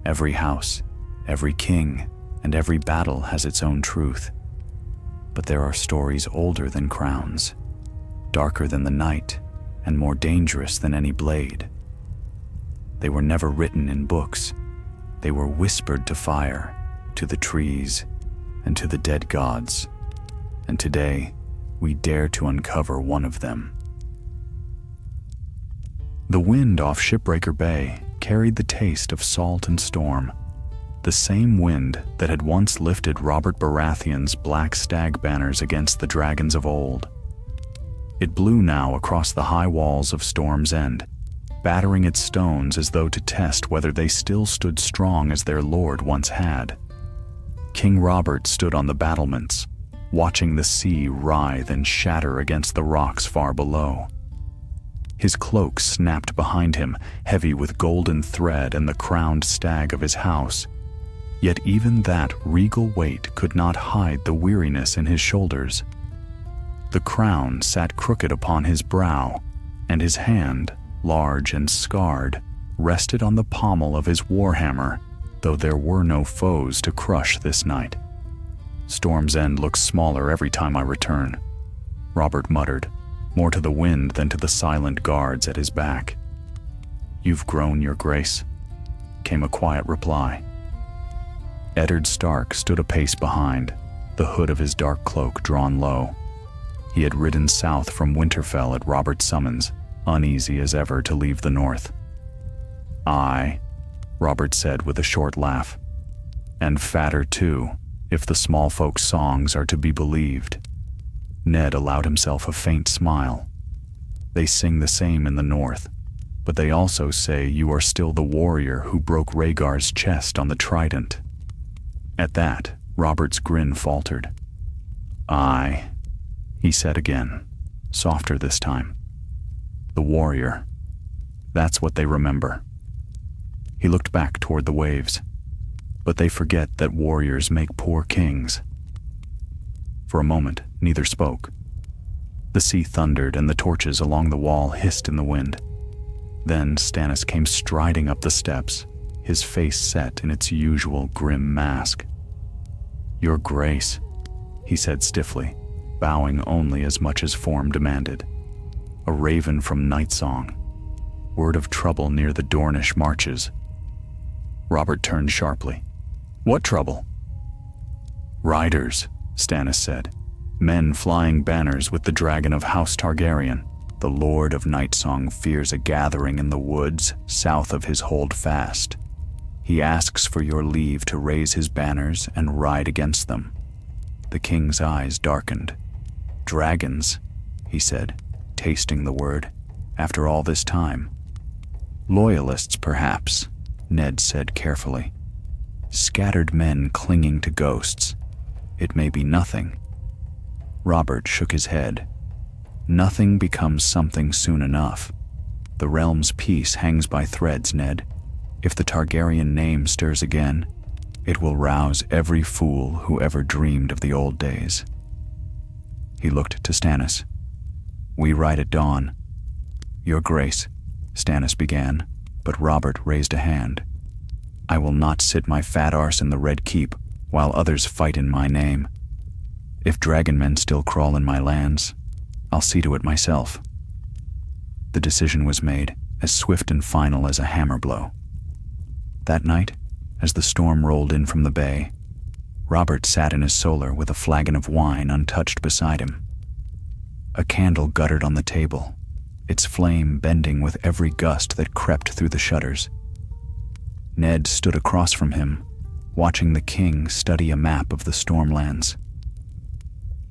Every house, every king, and every battle has its own truth. But there are stories older than crowns, darker than the night, and more dangerous than any blade. They were never written in books. They were whispered to fire, to the trees, and to the dead gods. And today, we dare to uncover one of them. The wind off Shipbreaker Bay carried the taste of salt and storm, the same wind that had once lifted Robert Baratheon's black stag banners against the dragons of old. It blew now across the high walls of Storm's End, battering its stones as though to test whether they still stood strong as their lord once had. King Robert stood on the battlements, watching the sea writhe and shatter against the rocks far below. His cloak snapped behind him, heavy with golden thread and the crowned stag of his house. Yet even that regal weight could not hide the weariness in his shoulders. The crown sat crooked upon his brow, and his hand, large and scarred, rested on the pommel of his warhammer, though there were no foes to crush this night. Storm's End looks smaller every time I return, Robert muttered, more to the wind than to the silent guards at his back. You've grown, your grace, came a quiet reply. Eddard Stark stood a pace behind, the hood of his dark cloak drawn low. He had ridden south from Winterfell at Robert's summons, uneasy as ever to leave the north. "Aye," Robert said with a short laugh. "And fatter too, if the small folk's songs are to be believed." Ned allowed himself a faint smile. "They sing the same in the north, but they also say you are still the warrior who broke Rhaegar's chest on the trident." At that, Robert's grin faltered. "Aye," he said again, softer this time. "The warrior. That's what they remember." He looked back toward the waves. But they forget that warriors make poor kings. For a moment, neither spoke. The sea thundered and the torches along the wall hissed in the wind. Then Stannis came striding up the steps, his face set in its usual grim mask. "Your grace," he said stiffly, bowing only as much as form demanded. "A raven from Night Song. Word of trouble near the Dornish marches." Robert turned sharply. "What trouble?" "Riders," Stannis said. "Men flying banners with the dragon of House Targaryen. The Lord of Nightsong fears a gathering in the woods south of his holdfast. He asks for your leave to raise his banners and ride against them." The king's eyes darkened. "Dragons," he said, tasting the word, "after all this time." "Loyalists, perhaps," Ned said carefully. "Scattered men clinging to ghosts. It may be nothing." Robert shook his head. "Nothing becomes something soon enough. The realm's peace hangs by threads, Ned. If the Targaryen name stirs again, it will rouse every fool who ever dreamed of the old days." He looked to Stannis. "We ride at dawn." "Your grace," Stannis began, but Robert raised a hand. "I will not sit my fat arse in the Red Keep while others fight in my name. If dragonmen still crawl in my lands, I'll see to it myself." The decision was made, as swift and final as a hammer blow. That night, as the storm rolled in from the bay, Robert sat in his solar with a flagon of wine untouched beside him. A candle guttered on the table, its flame bending with every gust that crept through the shutters. Ned stood across from him, watching the king study a map of the Stormlands.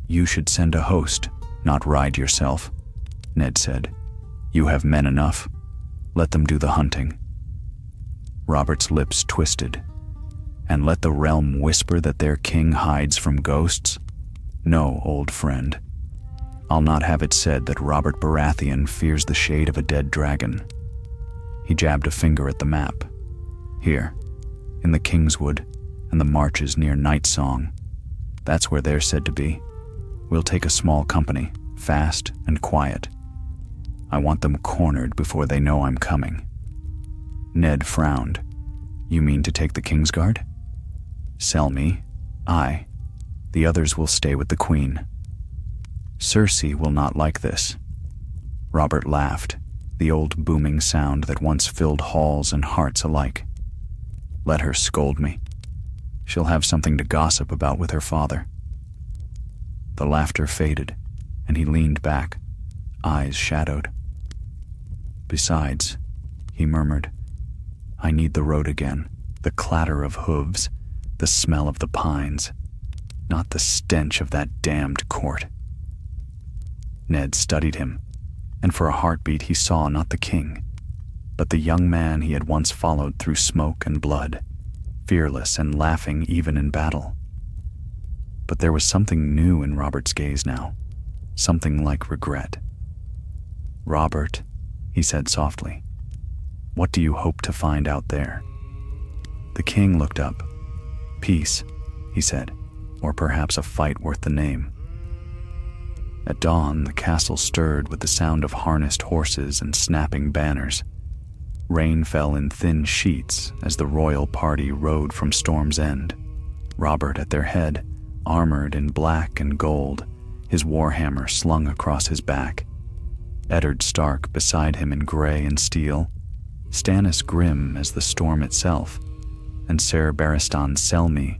"You should send a host, not ride yourself," Ned said. "You have men enough. Let them do the hunting." Robert's lips twisted. "And let the realm whisper that their king hides from ghosts? No, old friend. I'll not have it said that Robert Baratheon fears the shade of a dead dragon." He jabbed a finger at the map. "Here, in the Kingswood and the marches near Night Song. That's where they're said to be. We'll take a small company, fast and quiet. I want them cornered before they know I'm coming." Ned frowned. You mean to take the Kingsguard? Selmy, I. The others will stay with the Queen. Cersei will not like this. Robert laughed, the old booming sound that once filled halls and hearts alike. Let her scold me. She'll have something to gossip about with her father. The laughter faded, and he leaned back, eyes shadowed. Besides, he murmured, I need the road again, the clatter of hooves, the smell of the pines, not the stench of that damned court. Ned studied him, and for a heartbeat he saw not the king, but the young man he had once followed through smoke and blood, fearless and laughing even in battle. But there was something new in Robert's gaze now, something like regret. Robert, he said softly, what do you hope to find out there? The king looked up. Peace, he said, or perhaps a fight worth the name. At dawn, the castle stirred with the sound of harnessed horses and snapping banners. Rain fell in thin sheets as the royal party rode from Storm's End, Robert at their head, armored in black and gold, his warhammer slung across his back. Eddard Stark beside him in gray and steel, Stannis grim as the storm itself, and Ser Barristan Selmy,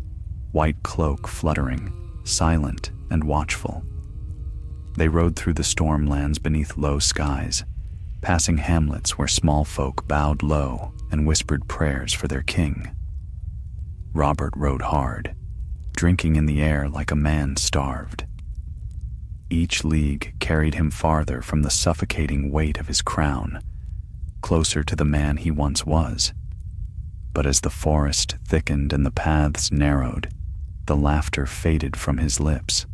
white cloak fluttering, silent and watchful. They rode through the stormlands beneath low skies, passing hamlets where small folk bowed low and whispered prayers for their king. Robert rode hard, drinking in the air like a man starved. Each league carried him farther from the suffocating weight of his crown, closer to the man he once was. But as the forest thickened and the paths narrowed, the laughter faded from his lips.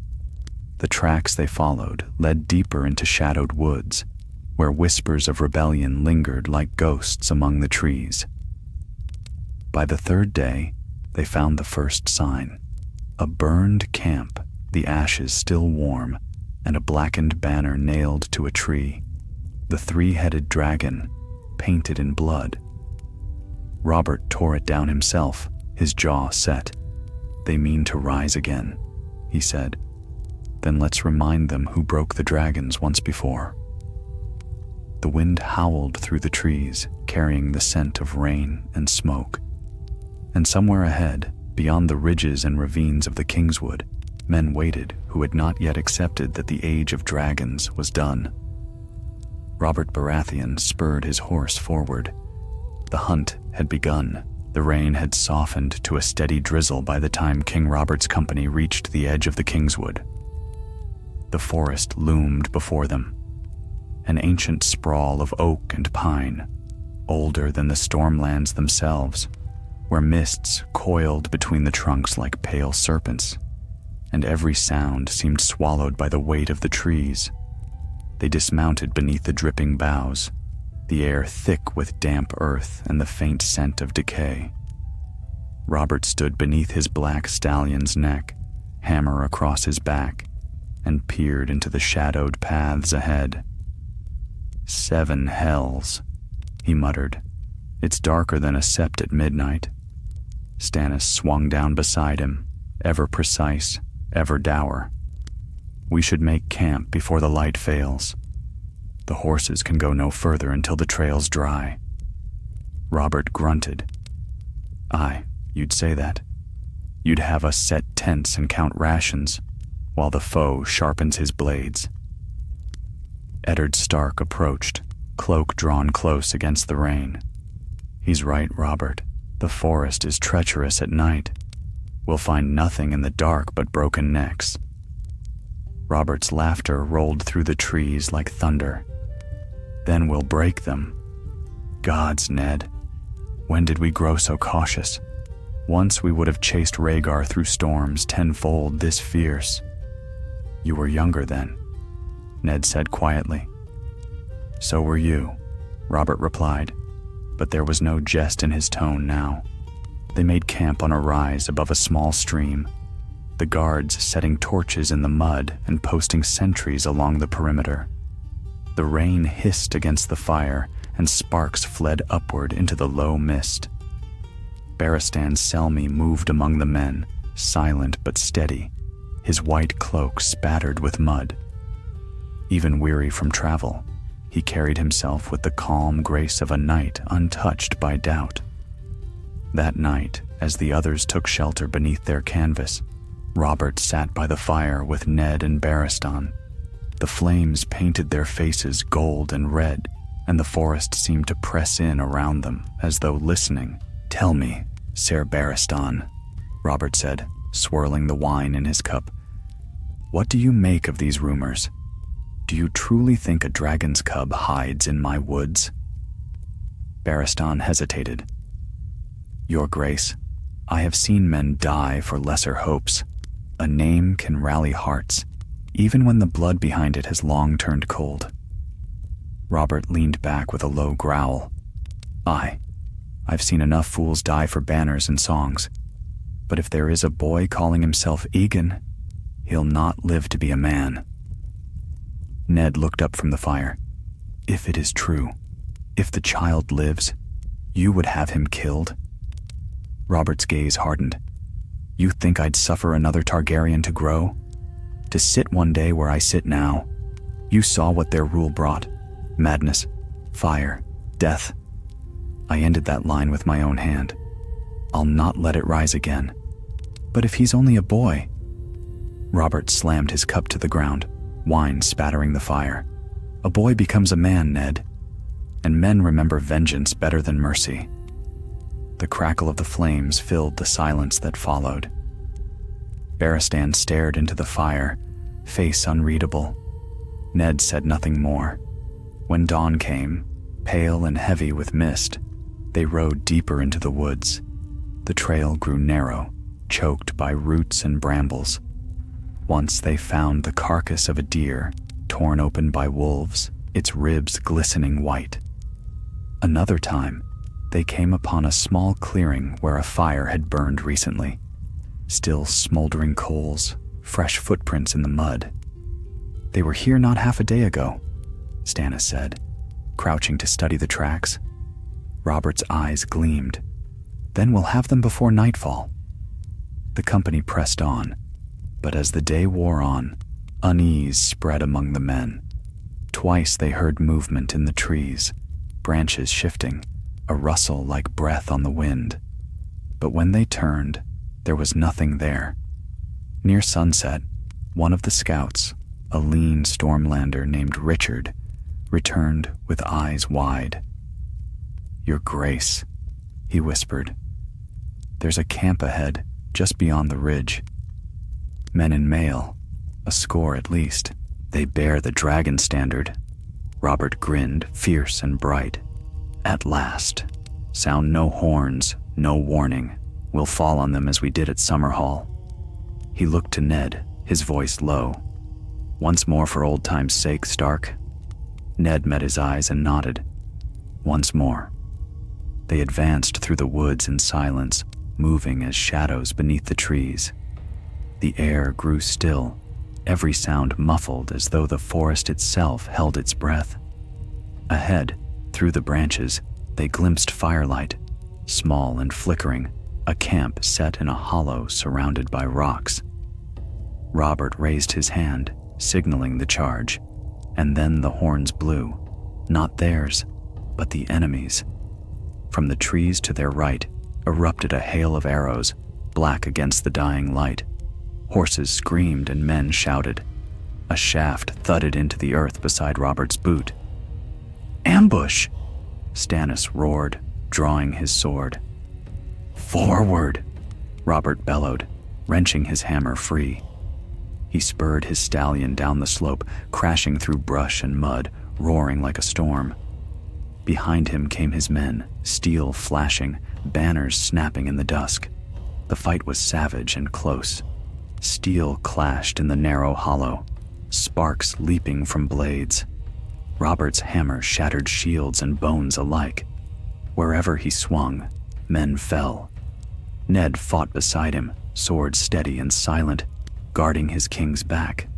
The tracks they followed led deeper into shadowed woods, where whispers of rebellion lingered like ghosts among the trees. By the third day, they found the first sign, a burned camp, the ashes still warm, and a blackened banner nailed to a tree, the three-headed dragon, painted in blood. Robert tore it down himself, his jaw set. They mean to rise again, he said. Then let's remind them who broke the dragons once before. The wind howled through the trees, carrying the scent of rain and smoke. And somewhere ahead, beyond the ridges and ravines of the Kingswood, men waited who had not yet accepted that the age of dragons was done. Robert Baratheon spurred his horse forward. The hunt had begun. The rain had softened to a steady drizzle by the time King Robert's company reached the edge of the Kingswood. The forest loomed before them, an ancient sprawl of oak and pine, older than the stormlands themselves, where mists coiled between the trunks like pale serpents, and every sound seemed swallowed by the weight of the trees. They dismounted beneath the dripping boughs, the air thick with damp earth and the faint scent of decay. Robert stood beneath his black stallion's neck, hammer across his back, and peered into the shadowed paths ahead. 7 hells, he muttered. It's darker than a sept at midnight. Stannis swung down beside him, ever precise, ever dour. We should make camp before the light fails. The horses can go no further until the trail's dry. Robert grunted. Aye, you'd say that. You'd have us set tents and count rations, while the foe sharpens his blades. Eddard Stark approached, cloak drawn close against the rain. He's right, Robert. The forest is treacherous at night. We'll find nothing in the dark but broken necks. Robert's laughter rolled through the trees like thunder. Then we'll break them. Gods, Ned. When did we grow so cautious? Once we would have chased Rhaegar through storms tenfold this fierce. You were younger then, Ned said quietly. So were you, Robert replied, but there was no jest in his tone now. They made camp on a rise above a small stream, the guards setting torches in the mud and posting sentries along the perimeter. The rain hissed against the fire, and sparks fled upward into the low mist. Barristan Selmy moved among the men, silent but steady, his white cloak spattered with mud. Even weary from travel, he carried himself with the calm grace of a knight untouched by doubt. That night, as the others took shelter beneath their canvas, Robert sat by the fire with Ned and Barristan. The flames painted their faces gold and red, and the forest seemed to press in around them as though listening. "Tell me, Ser Barristan," Robert said, swirling the wine in his cup. "What do you make of these rumors? Do you truly think a dragon's cub hides in my woods?" Barristan hesitated. "Your Grace, I have seen men die for lesser hopes. A name can rally hearts, even when the blood behind it has long turned cold." Robert leaned back with a low growl. I've seen enough fools die for banners and songs. But if there is a boy calling himself Egan, he'll not live to be a man." Ned looked up from the fire. "If it is true, if the child lives, you would have him killed?" Robert's gaze hardened. "You think I'd suffer another Targaryen to grow? To sit one day where I sit now? You saw what their rule brought. Madness, fire, death. I ended that line with my own hand. I'll not let it rise again. But if he's only a boy..." Robert slammed his cup to the ground, wine spattering the fire. "A boy becomes a man, Ned. And men remember vengeance better than mercy." The crackle of the flames filled the silence that followed. Barristan stared into the fire, face unreadable. Ned said nothing more. When dawn came, pale and heavy with mist, they rode deeper into the woods. The trail grew narrow, choked by roots and brambles. Once they found the carcass of a deer, torn open by wolves, its ribs glistening white. Another time, they came upon a small clearing where a fire had burned recently. Still smoldering coals, fresh footprints in the mud. "They were here not half a day ago," Stannis said, crouching to study the tracks. Robert's eyes gleamed. "Then we'll have them before nightfall." The company pressed on, but as the day wore on, unease spread among the men. Twice they heard movement in the trees, branches shifting, a rustle like breath on the wind. But when they turned, there was nothing there. Near sunset, one of the scouts, a lean Stormlander named Richard, returned with eyes wide. "Your Grace," he whispered. "There's a camp ahead, just beyond the ridge. Men in mail, a score at least. They bear the dragon standard." Robert grinned, fierce and bright. "At last. Sound no horns, no warning. We'll fall on them as we did at Summerhall." He looked to Ned, his voice low. "Once more for old time's sake, Stark?" Ned met his eyes and nodded. "Once more." They advanced through the woods in silence, moving as shadows beneath the trees. The air grew still, every sound muffled as though the forest itself held its breath. Ahead, through the branches, they glimpsed firelight, small and flickering, a camp set in a hollow surrounded by rocks. Robert raised his hand, signaling the charge, and then the horns blew, not theirs, but the enemy's. From the trees to their right erupted a hail of arrows, black against the dying light. Horses screamed and men shouted. A shaft thudded into the earth beside Robert's boot. "Ambush!" Stannis roared, drawing his sword. "Forward!" Robert bellowed, wrenching his hammer free. He spurred his stallion down the slope, crashing through brush and mud, roaring like a storm. Behind him came his men, steel flashing, banners snapping in the dusk. The fight was savage and close. Steel clashed in the narrow hollow, sparks leaping from blades. Robert's hammer shattered shields and bones alike. Wherever he swung, men fell. Ned fought beside him, sword steady and silent, guarding his king's back.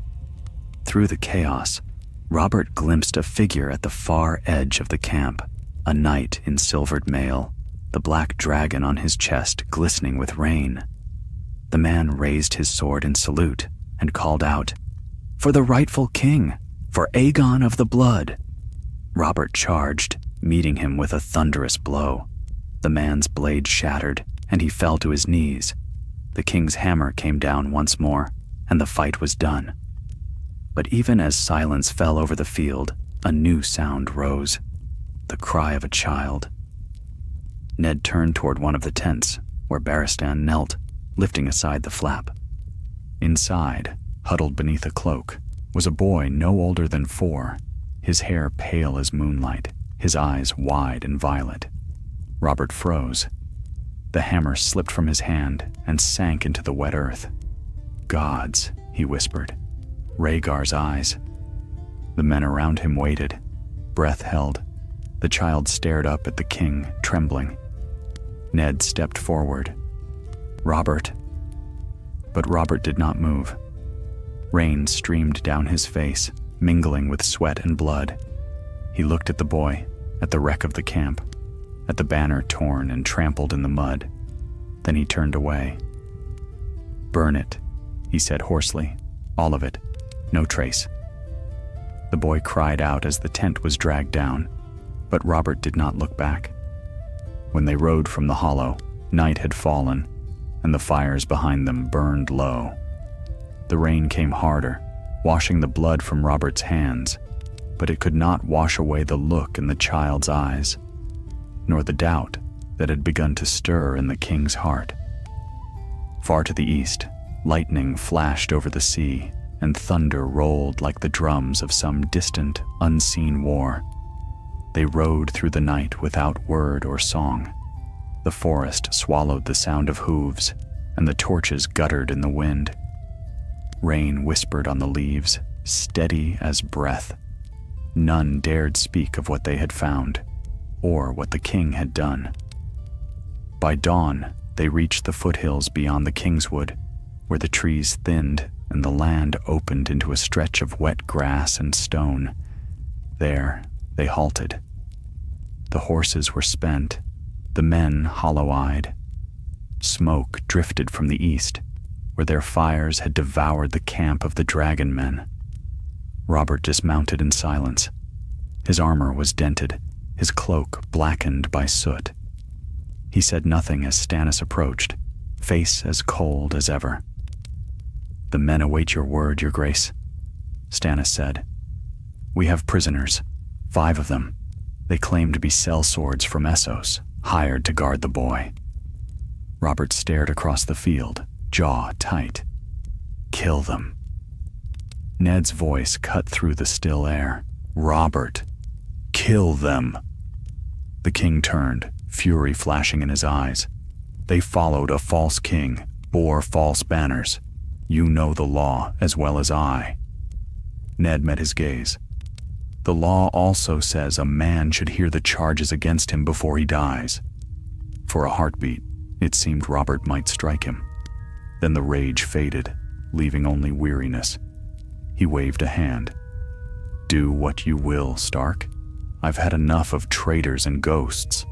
Through the chaos, Robert glimpsed a figure at the far edge of the camp, a knight in silvered mail, the black dragon on his chest glistening with rain. The man raised his sword in salute and called out, "For the rightful king, for Aegon of the Blood!" Robert charged, meeting him with a thunderous blow. The man's blade shattered, and he fell to his knees. The king's hammer came down once more, and the fight was done. But even as silence fell over the field, a new sound rose, the cry of a child. Ned turned toward one of the tents, where Baratheon knelt, lifting aside the flap. Inside, huddled beneath a cloak, was a boy no older than 4, his hair pale as moonlight, his eyes wide and violet. Robert froze. The hammer slipped from his hand and sank into the wet earth. "Gods," he whispered. "Rhaegar's eyes." The men around him waited, breath held. The child stared up at the king, trembling. Ned stepped forward. "Robert." But Robert did not move. Rain streamed down his face, mingling with sweat and blood. He looked at the boy, at the wreck of the camp, at the banner torn and trampled in the mud. Then he turned away. "Burn it," he said hoarsely. "All of it. No trace." The boy cried out as the tent was dragged down, but Robert did not look back. When they rode from the hollow, night had fallen, and the fires behind them burned low. The rain came harder, washing the blood from Robert's hands, but it could not wash away the look in the child's eyes, nor the doubt that had begun to stir in the king's heart. Far to the east, lightning flashed over the sea, and thunder rolled like the drums of some distant, unseen war. They rode through the night without word or song. The forest swallowed the sound of hooves, and the torches guttered in the wind. Rain whispered on the leaves, steady as breath. None dared speak of what they had found, or what the king had done. By dawn, they reached the foothills beyond the Kingswood, where the trees thinned and the land opened into a stretch of wet grass and stone. There, they halted. The horses were spent, the men hollow-eyed. Smoke drifted from the east, where their fires had devoured the camp of the dragon men. Robert dismounted in silence. His armor was dented, his cloak blackened by soot. He said nothing as Stannis approached, face as cold as ever. "The men await your word, your grace," Stannis said. "We have prisoners, 5 of them. They claim to be sellswords from Essos, hired to guard the boy." Robert stared across the field, jaw tight. "Kill them." Ned's voice cut through the still air. "Robert, kill them." The king turned, fury flashing in his eyes. "They followed a false king, bore false banners. You know the law as well as I." Ned met his gaze. "The law also says a man should hear the charges against him before he dies." For a heartbeat, it seemed Robert might strike him. Then the rage faded, leaving only weariness. He waved a hand. "Do what you will, Stark. I've had enough of traitors and ghosts."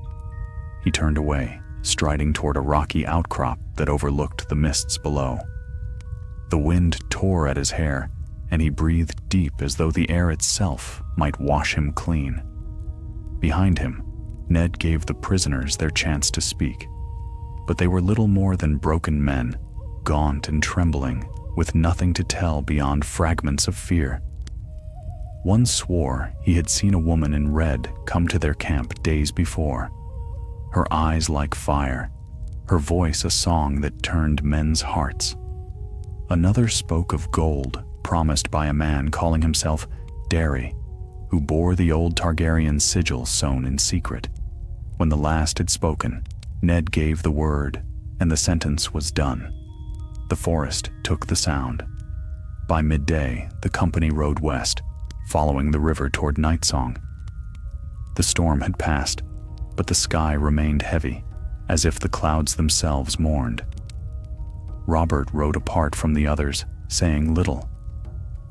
He turned away, striding toward a rocky outcrop that overlooked the mists below. The wind tore at his hair, and he breathed deep as though the air itself might wash him clean. Behind him, Ned gave the prisoners their chance to speak, but they were little more than broken men, gaunt and trembling, with nothing to tell beyond fragments of fear. One swore he had seen a woman in red come to their camp days before, her eyes like fire, her voice a song that turned men's hearts. Another spoke of gold promised by a man calling himself Darry, who bore the old Targaryen sigil sewn in secret. When the last had spoken, Ned gave the word, and the sentence was done. The forest took the sound. By midday, the company rode west, following the river toward Nightsong. The storm had passed, but the sky remained heavy, as if the clouds themselves mourned. Robert rode apart from the others, saying little.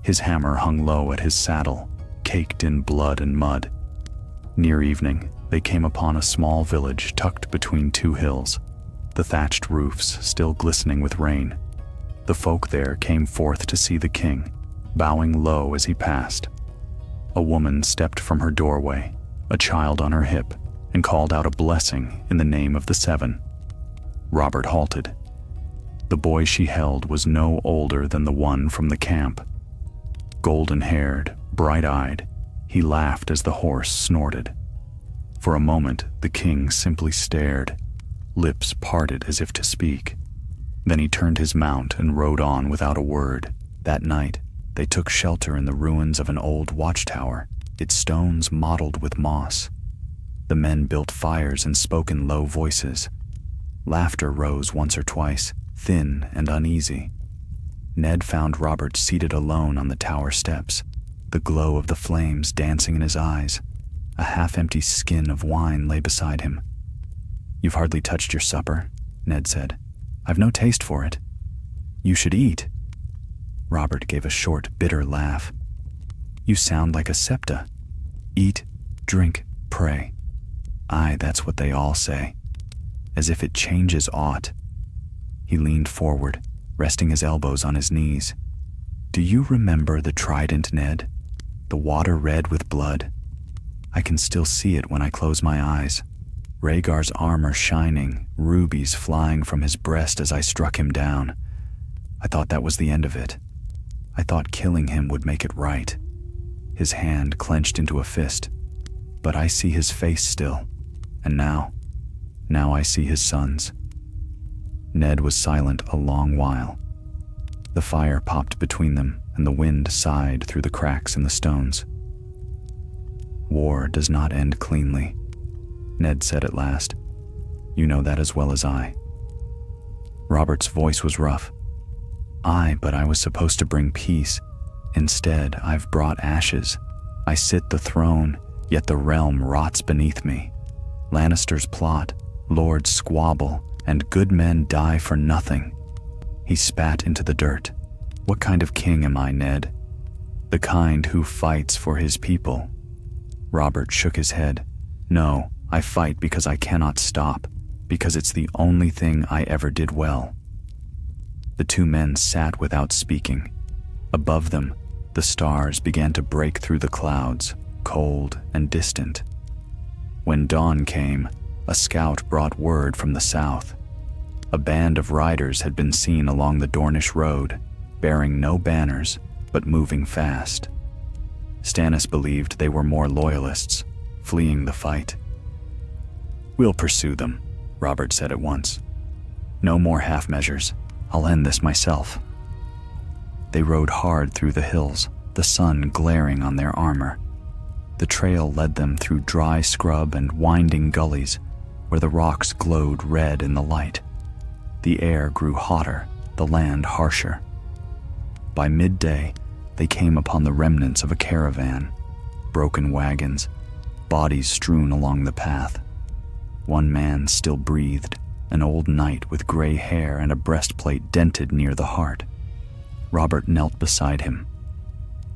His hammer hung low at his saddle, caked in blood and mud. Near evening, They came upon a small village tucked between two hills, the thatched roofs still glistening with rain. The folk there came forth to see the king, bowing low as he passed. A woman stepped from her doorway, a child on her hip, and called out a blessing in the name of the seven. Robert halted. The boy she held was no older than the one from the camp. Golden-haired, bright-eyed, he laughed as the horse snorted. For a moment, the king simply stared, lips parted as if to speak. Then he turned his mount and rode on without a word. That night, they took shelter in the ruins of an old watchtower, its stones mottled with moss. The men built fires and spoke in low voices. Laughter rose once or twice, thin and uneasy. Ned found Robert seated alone on the tower steps, the glow of the flames dancing in his eyes. A half-empty skin of wine lay beside him. "You've hardly touched your supper," Ned said. "I've no taste for it." "You should eat." Robert gave a short, bitter laugh. "You sound like a septa. Eat, drink, pray. Aye, that's what they all say. As if it changes aught." He leaned forward, resting his elbows on his knees. "Do you remember the trident, Ned? The water red with blood? I can still see it when I close my eyes. Rhaegar's armor shining, rubies flying from his breast as I struck him down. I thought that was the end of it. I thought killing him would make it right." His hand clenched into a fist. "But I see his face still. And now I see his son's." Ned was silent a long while. The fire popped between them, and the wind sighed through the cracks in the stones. "War does not end cleanly," Ned said at last. "You know that as well as I." Robert's voice was rough. "Aye, but I was supposed to bring peace. Instead, I've brought ashes. I sit the throne, yet the realm rots beneath me. Lannisters plot, lords squabble, and good men die for nothing." He spat into the dirt. "What kind of king am I, Ned? The kind who fights for his people." Robert shook his head. "No, I fight because I cannot stop, because it's the only thing I ever did well." The two men sat without speaking. Above them, the stars began to break through the clouds, cold and distant. When dawn came, a scout brought word from the south. A band of riders had been seen along the Dornish road, bearing no banners, but moving fast. Stannis believed they were more loyalists, fleeing the fight. "We'll pursue them," Robert said at once. "No more half measures. I'll end this myself." They rode hard through the hills, the sun glaring on their armor. The trail led them through dry scrub and winding gullies, where the rocks glowed red in the light. The air grew hotter, the land harsher. By midday, they came upon the remnants of a caravan, broken wagons, bodies strewn along the path. One man still breathed, an old knight with gray hair and a breastplate dented near the heart. Robert knelt beside him.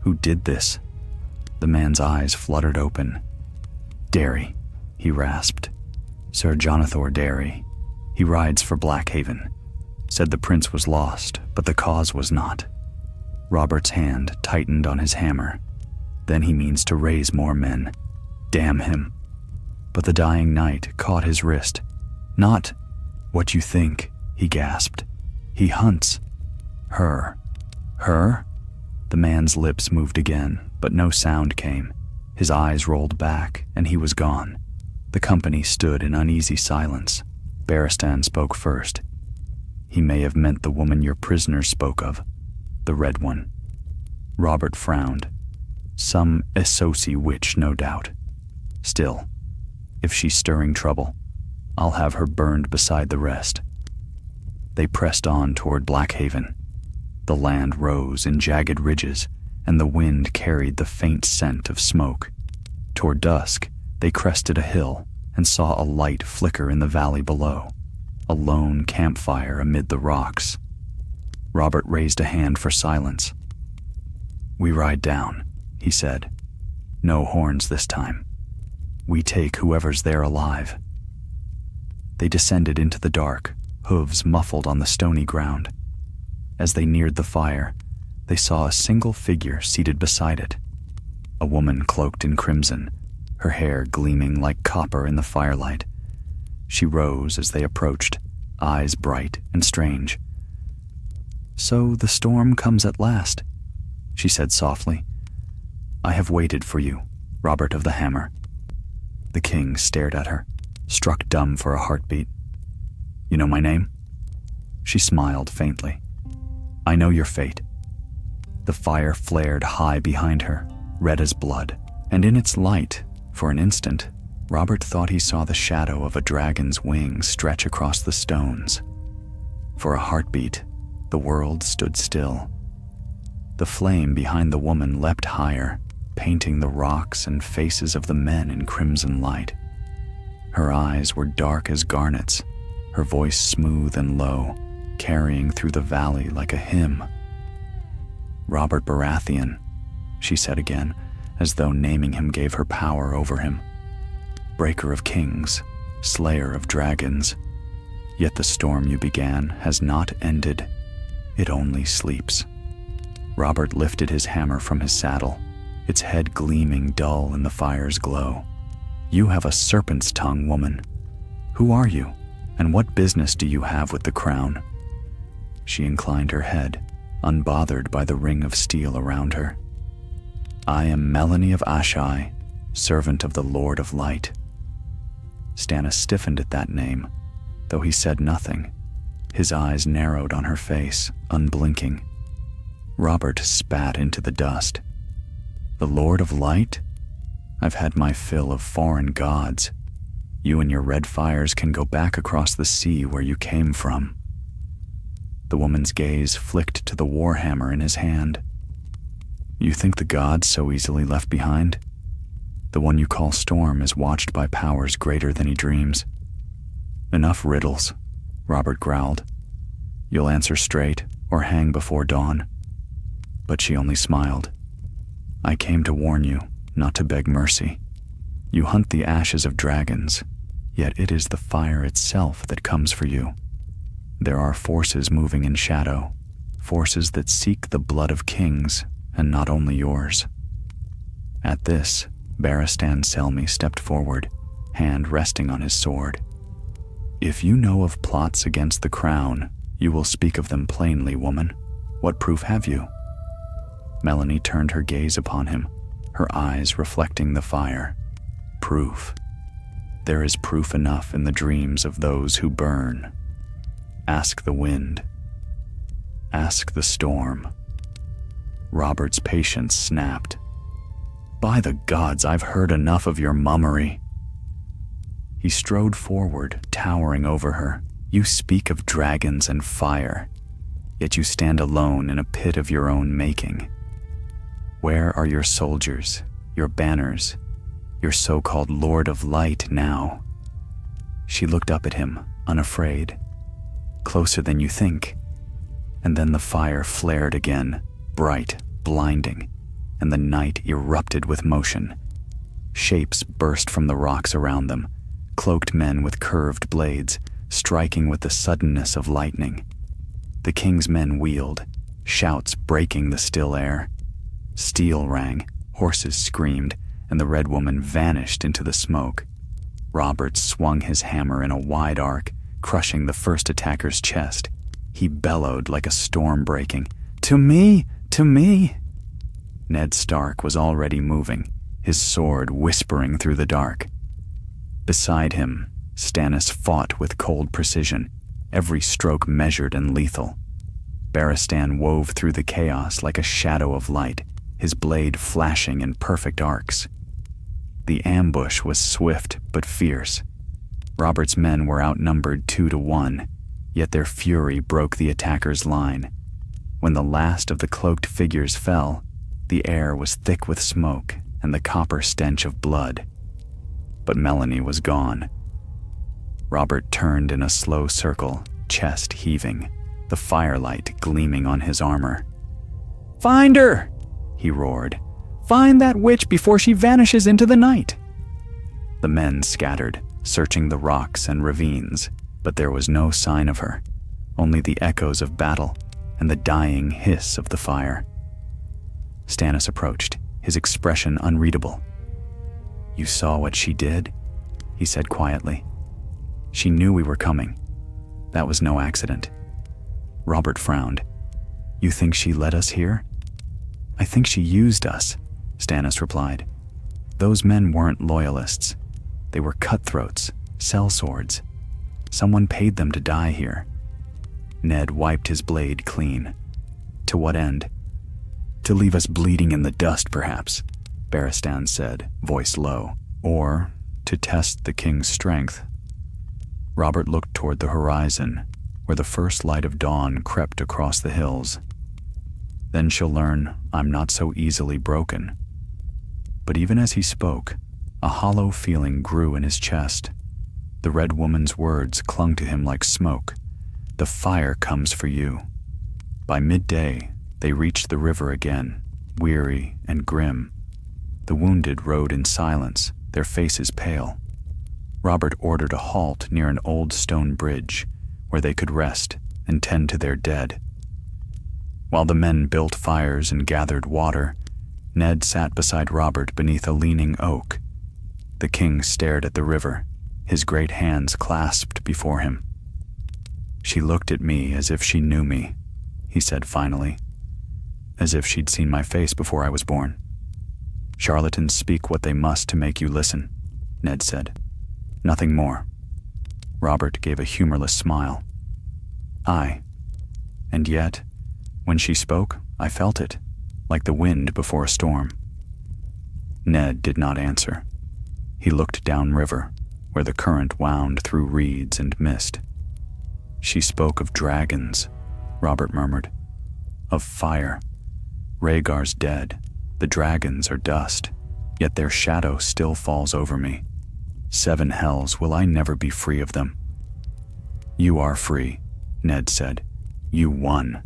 "Who did this?" The man's eyes fluttered open. "Darry," he rasped. "Sir Jonathor Darry. He rides for Blackhaven. Said the prince was lost, but the cause was not." Robert's hand tightened on his hammer. "Then he means to raise more men. Damn him." But the dying knight caught his wrist. "Not what you think," he gasped. "He hunts. Her." "Her?" The man's lips moved again, but no sound came. His eyes rolled back, and he was gone. The company stood in uneasy silence. Barristan spoke first. "He may have meant the woman your prisoners spoke of, the red one." Robert frowned. "Some Essosi witch, no doubt. Still, if she's stirring trouble, I'll have her burned beside the rest." They pressed on toward Blackhaven. The land rose in jagged ridges, and the wind carried the faint scent of smoke. Toward dusk, they crested a hill and saw a light flicker in the valley below, a lone campfire amid the rocks. Robert raised a hand for silence. "We ride down," he said. "No horns this time." We take whoever's there alive." They descended into the dark, hooves muffled on the stony ground. As they neared the fire, they saw a single figure seated beside it. A woman cloaked in crimson, her hair gleaming like copper in the firelight. She rose as they approached, eyes bright and strange. "So the storm comes at last," she said softly. "I have waited for you, Robert of the Hammer." The king stared at her, struck dumb for a heartbeat. "You know my name?" She smiled faintly. "I know your fate." The fire flared high behind her, red as blood, and in its light, for an instant, Robert thought he saw the shadow of a dragon's wings stretch across the stones. For a heartbeat, the world stood still. The flame behind the woman leapt higher, painting the rocks and faces of the men in crimson light. Her eyes were dark as garnets, her voice smooth and low, carrying through the valley like a hymn. "Robert Baratheon," she said again, as though naming him gave her power over him. "Breaker of kings, slayer of dragons. Yet the storm you began has not ended. It only sleeps." Robert lifted his hammer from his saddle, its head gleaming dull in the fire's glow. "You have a serpent's tongue, woman. Who are you, and what business do you have with the crown?" She inclined her head, unbothered by the ring of steel around her. "I am Melanie of Ashai, servant of the Lord of Light." Stannis stiffened at that name, though he said nothing. His eyes narrowed on her face, unblinking. Robert spat into the dust. "The Lord of Light? I've had my fill of foreign gods. You and your red fires can go back across the sea where you came from." The woman's gaze flicked to the warhammer in his hand. "You think the gods so easily left behind? The one you call Storm is watched by powers greater than he dreams." "Enough riddles," Robert growled. "You'll answer straight or hang before dawn." But she only smiled. "I came to warn you, not to beg mercy. You hunt the ashes of dragons, yet it is the fire itself that comes for you. There are forces moving in shadow, forces that seek the blood of kings, and not only yours." At this, Barristan Selmy stepped forward, hand resting on his sword. "If you know of plots against the crown, you will speak of them plainly, woman. What proof have you?" Melanie turned her gaze upon him, her eyes reflecting the fire. "Proof. There is proof enough in the dreams of those who burn. Ask the wind. Ask the storm." Robert's patience snapped. "By the gods, I've heard enough of your mummery." He strode forward, towering over her. "You speak of dragons and fire, yet you stand alone in a pit of your own making. Where are your soldiers, your banners, your so-called Lord of Light now?" She looked up at him, unafraid. "Closer than you think." And then the fire flared again, bright, blinding, and the night erupted with motion. Shapes burst from the rocks around them, cloaked men with curved blades, striking with the suddenness of lightning. The king's men wheeled, shouts breaking the still air. Steel rang, horses screamed, and the Red Woman vanished into the smoke. Robert swung his hammer in a wide arc, crushing the first attacker's chest. He bellowed like a storm breaking, "To me! To me!" Ned Stark was already moving, his sword whispering through the dark. Beside him, Stannis fought with cold precision, every stroke measured and lethal. Barristan wove through the chaos like a shadow of light, his blade flashing in perfect arcs. The ambush was swift but fierce. Robert's men were outnumbered 2-1, yet their fury broke the attacker's line. When the last of the cloaked figures fell, the air was thick with smoke and the copper stench of blood. But Melanie was gone. Robert turned in a slow circle, chest heaving, the firelight gleaming on his armor. "Find her!" he roared. "Find that witch before she vanishes into the night!" The men scattered, searching the rocks and ravines, but there was no sign of her, only the echoes of battle and the dying hiss of the fire. Stannis approached, his expression unreadable. "You saw what she did?" he said quietly. "She knew we were coming. That was no accident." Robert frowned. "You think she led us here?" "I think she used us," Stannis replied. "Those men weren't loyalists. They were cutthroats, sellswords. Someone paid them to die here." Ned wiped his blade clean. "To what end?" "To leave us bleeding in the dust, perhaps," Barristan said, voice low. "Or to test the king's strength." Robert looked toward the horizon, where the first light of dawn crept across the hills. "Then she'll learn I'm not so easily broken." But even as he spoke, a hollow feeling grew in his chest. The Red Woman's words clung to him like smoke. "The fire comes for you." By midday, they reached the river again, weary and grim. The wounded rode in silence, their faces pale. Robert ordered a halt near an old stone bridge, where they could rest and tend to their dead. While the men built fires and gathered water, Ned sat beside Robert beneath a leaning oak. The king stared at the river, his great hands clasped before him. "She looked at me as if she knew me," he said finally. "As if she'd seen my face before I was born." "Charlatans speak what they must to make you listen," Ned said. "Nothing more." Robert gave a humorless smile. "Aye. And yet, when she spoke, I felt it, like the wind before a storm." Ned did not answer. He looked downriver, where the current wound through reeds and mist. "She spoke of dragons," Robert murmured. "Of fire. Rhaegar's dead. The dragons are dust, yet their shadow still falls over me. 7 hells, will I never be free of them?" "You are free," Ned said. "You won."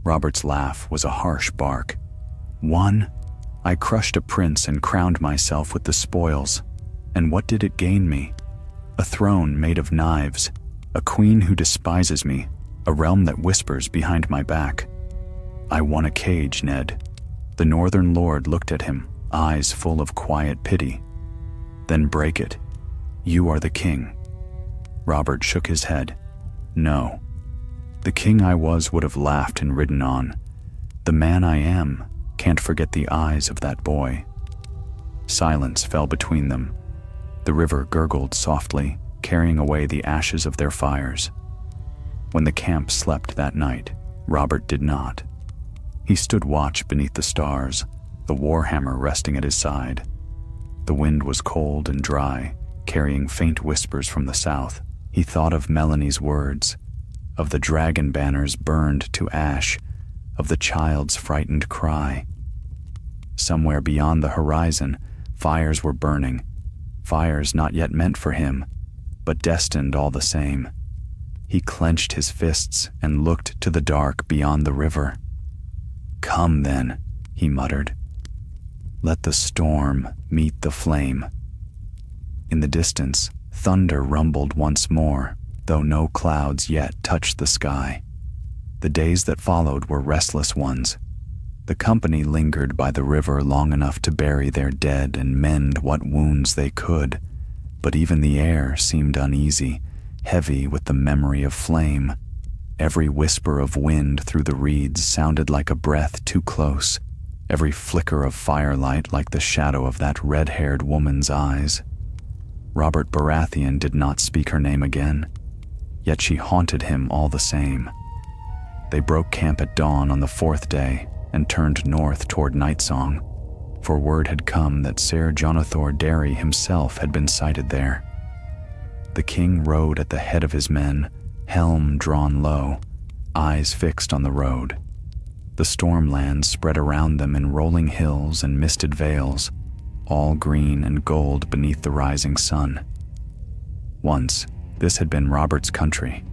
Robert's laugh was a harsh bark. "Won? I crushed a prince and crowned myself with the spoils. And what did it gain me? A throne made of knives, a queen who despises me, a realm that whispers behind my back. I won a cage, Ned." The Northern Lord looked at him, eyes full of quiet pity. "Then break it. You are the king." Robert shook his head. "No. The king I was would have laughed and ridden on. The man I am can't forget the eyes of that boy." Silence fell between them. The river gurgled softly, carrying away the ashes of their fires. When the camp slept that night, Robert did not. He stood watch beneath the stars, the warhammer resting at his side. The wind was cold and dry, carrying faint whispers from the south. He thought of Melanie's words, of the dragon banners burned to ash, of the child's frightened cry. Somewhere beyond the horizon, fires were burning, fires not yet meant for him, but destined all the same. He clenched his fists and looked to the dark beyond the river. "Come then," he muttered. "Let the storm meet the flame." In the distance, thunder rumbled once more, though no clouds yet touched the sky. The days that followed were restless ones. The company lingered by the river long enough to bury their dead and mend what wounds they could, but even the air seemed uneasy, heavy with the memory of flame. Every whisper of wind through the reeds sounded like a breath too close, every flicker of firelight like the shadow of that red-haired woman's eyes. Robert Baratheon did not speak her name again, yet she haunted him all the same. They broke camp at dawn on the 4th day and turned north toward Nightsong, for word had come that Ser Jonathor Darry himself had been sighted there. The king rode at the head of his men, helm drawn low, eyes fixed on the road. The stormlands spread around them in rolling hills and misted vales, all green and gold beneath the rising sun. Once, this had been Robert's country,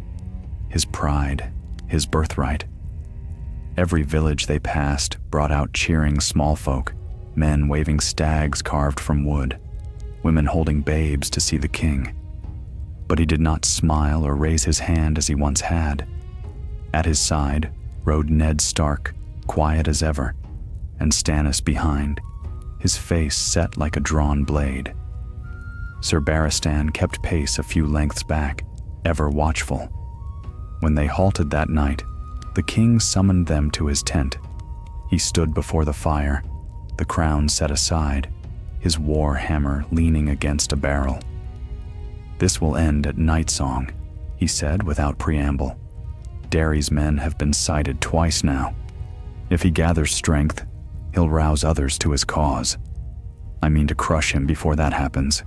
his pride, his birthright. Every village they passed brought out cheering small folk, men waving stags carved from wood. women holding babes to see the king. But he did not smile or raise his hand as he once had. At his side rode Ned Stark, quiet as ever, and Stannis behind, his face set like a drawn blade. Sir Barristan kept pace a few lengths back, ever watchful. When they halted that night, the king summoned them to his tent. He stood before the fire, the crown set aside, his war hammer leaning against a barrel. "This will end at night song," he said without preamble. "Derry's men have been sighted twice now. If he gathers strength, he'll rouse others to his cause. I mean to crush him before that happens."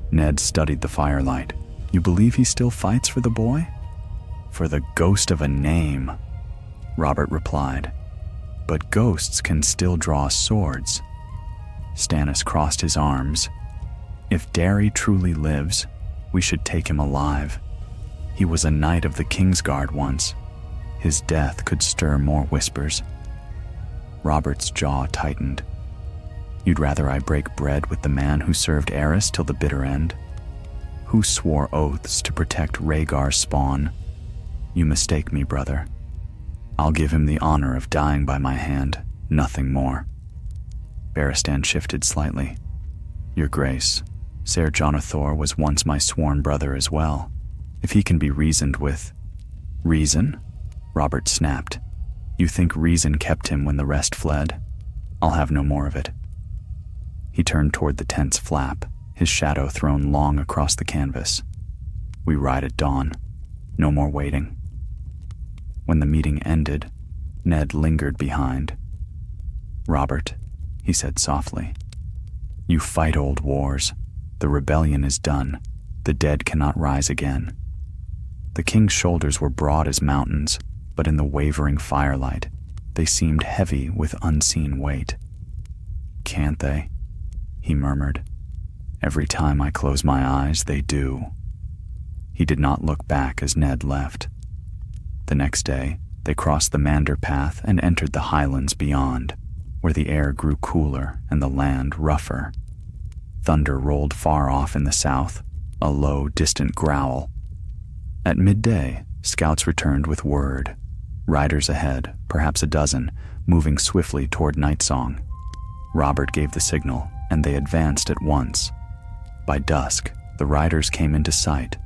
Ned studied the firelight. "You believe he still fights for the boy?" "For the ghost of a name," Robert replied. "But ghosts can still draw swords." Stannis crossed his arms. "If Derry truly lives, we should take him alive. He was a knight of the Kingsguard once. His death could stir more whispers." Robert's jaw tightened. "You'd rather I break bread with the man who served Aerys till the bitter end? Who swore oaths to protect Rhaegar's spawn? You mistake me, brother. I'll give him the honor of dying by my hand, nothing more." Barristan shifted slightly. "Your Grace, Ser Jonathor was once my sworn brother as well. If he can be reasoned with—" "Reason?" Robert snapped. "You think reason kept him when the rest fled? I'll have no more of it." He turned toward the tent's flap, his shadow thrown long across the canvas. "We ride at dawn. No more waiting." When the meeting ended, Ned lingered behind. "Robert," he said softly, "you fight old wars. The rebellion is done. The dead cannot rise again." The king's shoulders were broad as mountains, but in the wavering firelight, they seemed heavy with unseen weight. "Can't they?" he murmured. "Every time I close my eyes, they do." He did not look back as Ned left. The next day, they crossed the Mander Path and entered the highlands beyond, where the air grew cooler and the land rougher. Thunder rolled far off in the south, a low, distant growl. At midday, scouts returned with word. Riders ahead, perhaps a dozen, moving swiftly toward Nightsong. Robert gave the signal, and they advanced at once. By dusk, the riders came into sight,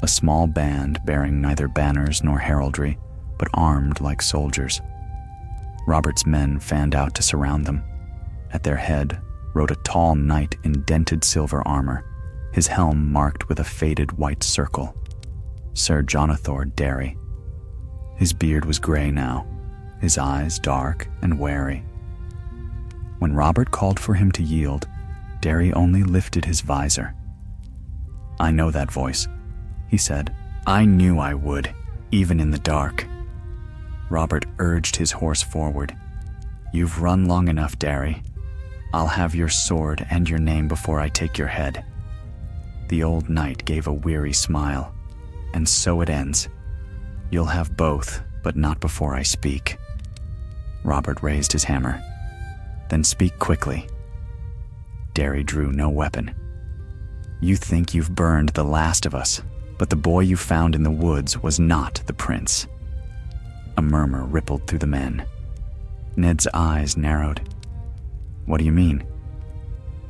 a small band bearing neither banners nor heraldry, but armed like soldiers. Robert's men fanned out to surround them. At their head rode a tall knight in dented silver armor, his helm marked with a faded white circle. Ser Jonathor Derry. His beard was gray now, his eyes dark and wary. When Robert called for him to yield, Derry only lifted his visor. "I know that voice," he said. "I knew I would, even in the dark." Robert urged his horse forward. "You've run long enough, Derry. I'll have your sword and your name before I take your head." The old knight gave a weary smile. "And so it ends. You'll have both, but not before I speak." Robert raised his hammer. "Then speak quickly." Derry drew no weapon. "You think you've burned the last of us, but the boy you found in the woods was not the prince." A murmur rippled through the men. Ned's eyes narrowed. "What do you mean?"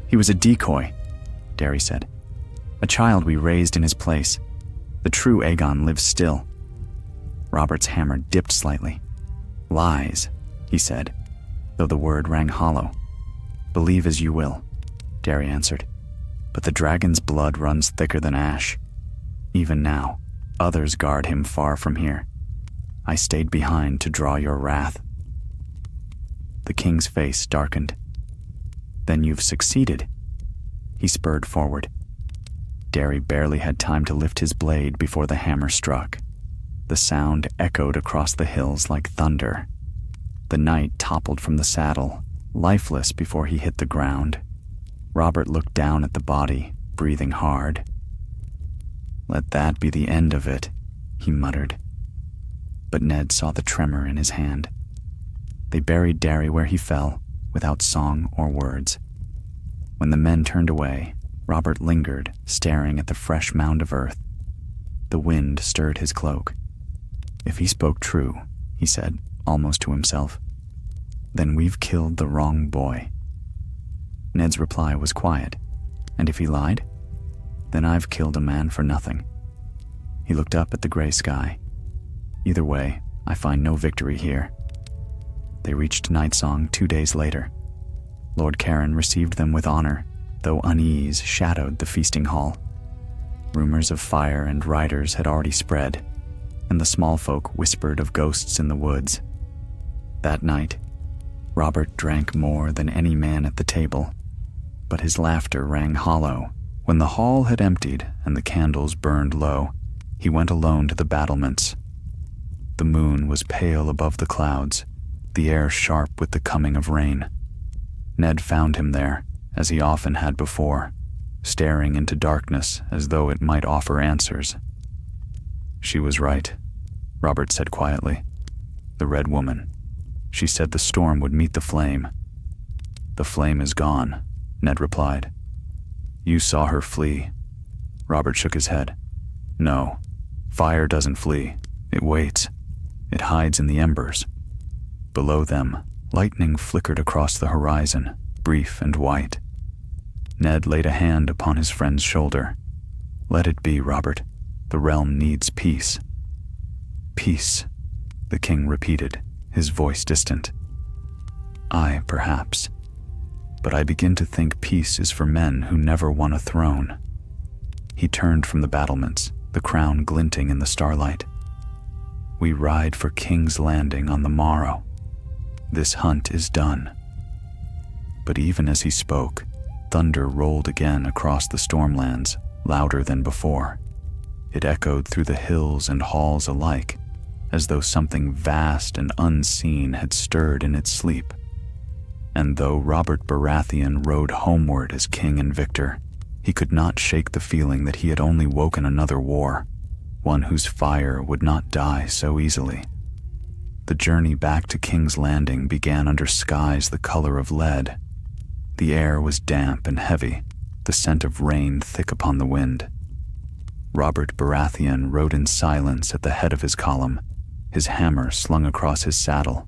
"He was a decoy," Derry said. "A child we raised in his place. The true Aegon lives still." Robert's hammer dipped slightly. "Lies," he said, though the word rang hollow. "Believe as you will," Derry answered. "But the dragon's blood runs thicker than ash. Even now, others guard him far from here. I stayed behind to draw your wrath." The king's face darkened. "Then you've succeeded." He spurred forward. Derry barely had time to lift his blade before the hammer struck. The sound echoed across the hills like thunder. The knight toppled from the saddle, lifeless before he hit the ground. Robert looked down at the body, breathing hard. "Let that be the end of it," he muttered. But Ned saw the tremor in his hand. They buried Derry where he fell, without song or words. When the men turned away, Robert lingered, staring at the fresh mound of earth. The wind stirred his cloak. "If he spoke true," he said, almost to himself, "then we've killed the wrong boy." Ned's reply was quiet. "And if he lied? Then I've killed a man for nothing." He looked up at the gray sky. "Either way, I find no victory here." They reached Nightsong 2 days later. Lord Caron received them with honor, though unease shadowed the feasting hall. Rumors of fire and riders had already spread, and the small folk whispered of ghosts in the woods. That night, Robert drank more than any man at the table, but his laughter rang hollow. When the hall had emptied and the candles burned low, he went alone to the battlements. The moon was pale above the clouds, the air sharp with the coming of rain. Ned found him there, as he often had before, staring into darkness as though it might offer answers. "She was right," Robert said quietly. "The Red Woman. She said the storm would meet the flame." "The flame is gone," Ned replied. "You saw her flee." Robert shook his head. "No, fire doesn't flee. It waits. It hides in the embers." Below them, lightning flickered across the horizon, brief and white. Ned laid a hand upon his friend's shoulder. "Let it be, Robert. The realm needs peace." "Peace," the king repeated, his voice distant. "Aye, perhaps. But I begin to think peace is for men who never won a throne." He turned from the battlements, the crown glinting in the starlight. "We ride for King's Landing on the morrow. This hunt is done." But even as he spoke, thunder rolled again across the stormlands, louder than before. It echoed through the hills and halls alike, as though something vast and unseen had stirred in its sleep. And though Robert Baratheon rode homeward as king and victor, he could not shake the feeling that he had only woken another war, one whose fire would not die so easily. The journey back to King's Landing began under skies the color of lead. The air was damp and heavy, the scent of rain thick upon the wind. Robert Baratheon rode in silence at the head of his column, his hammer slung across his saddle,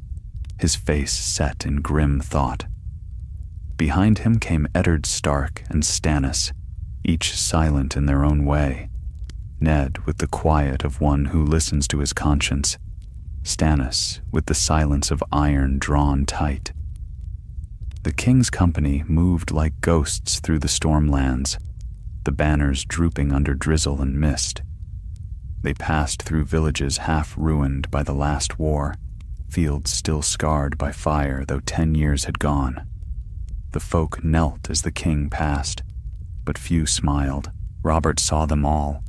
his face set in grim thought. Behind him came Eddard Stark and Stannis, each silent in their own way. Ned with the quiet of one who listens to his conscience, Stannis with the silence of iron drawn tight. The king's company moved like ghosts through the stormlands, the banners drooping under drizzle and mist. They passed through villages half ruined by the last war, fields still scarred by fire though 10 years had gone. The folk knelt as the king passed, but few smiled. Robert saw them all,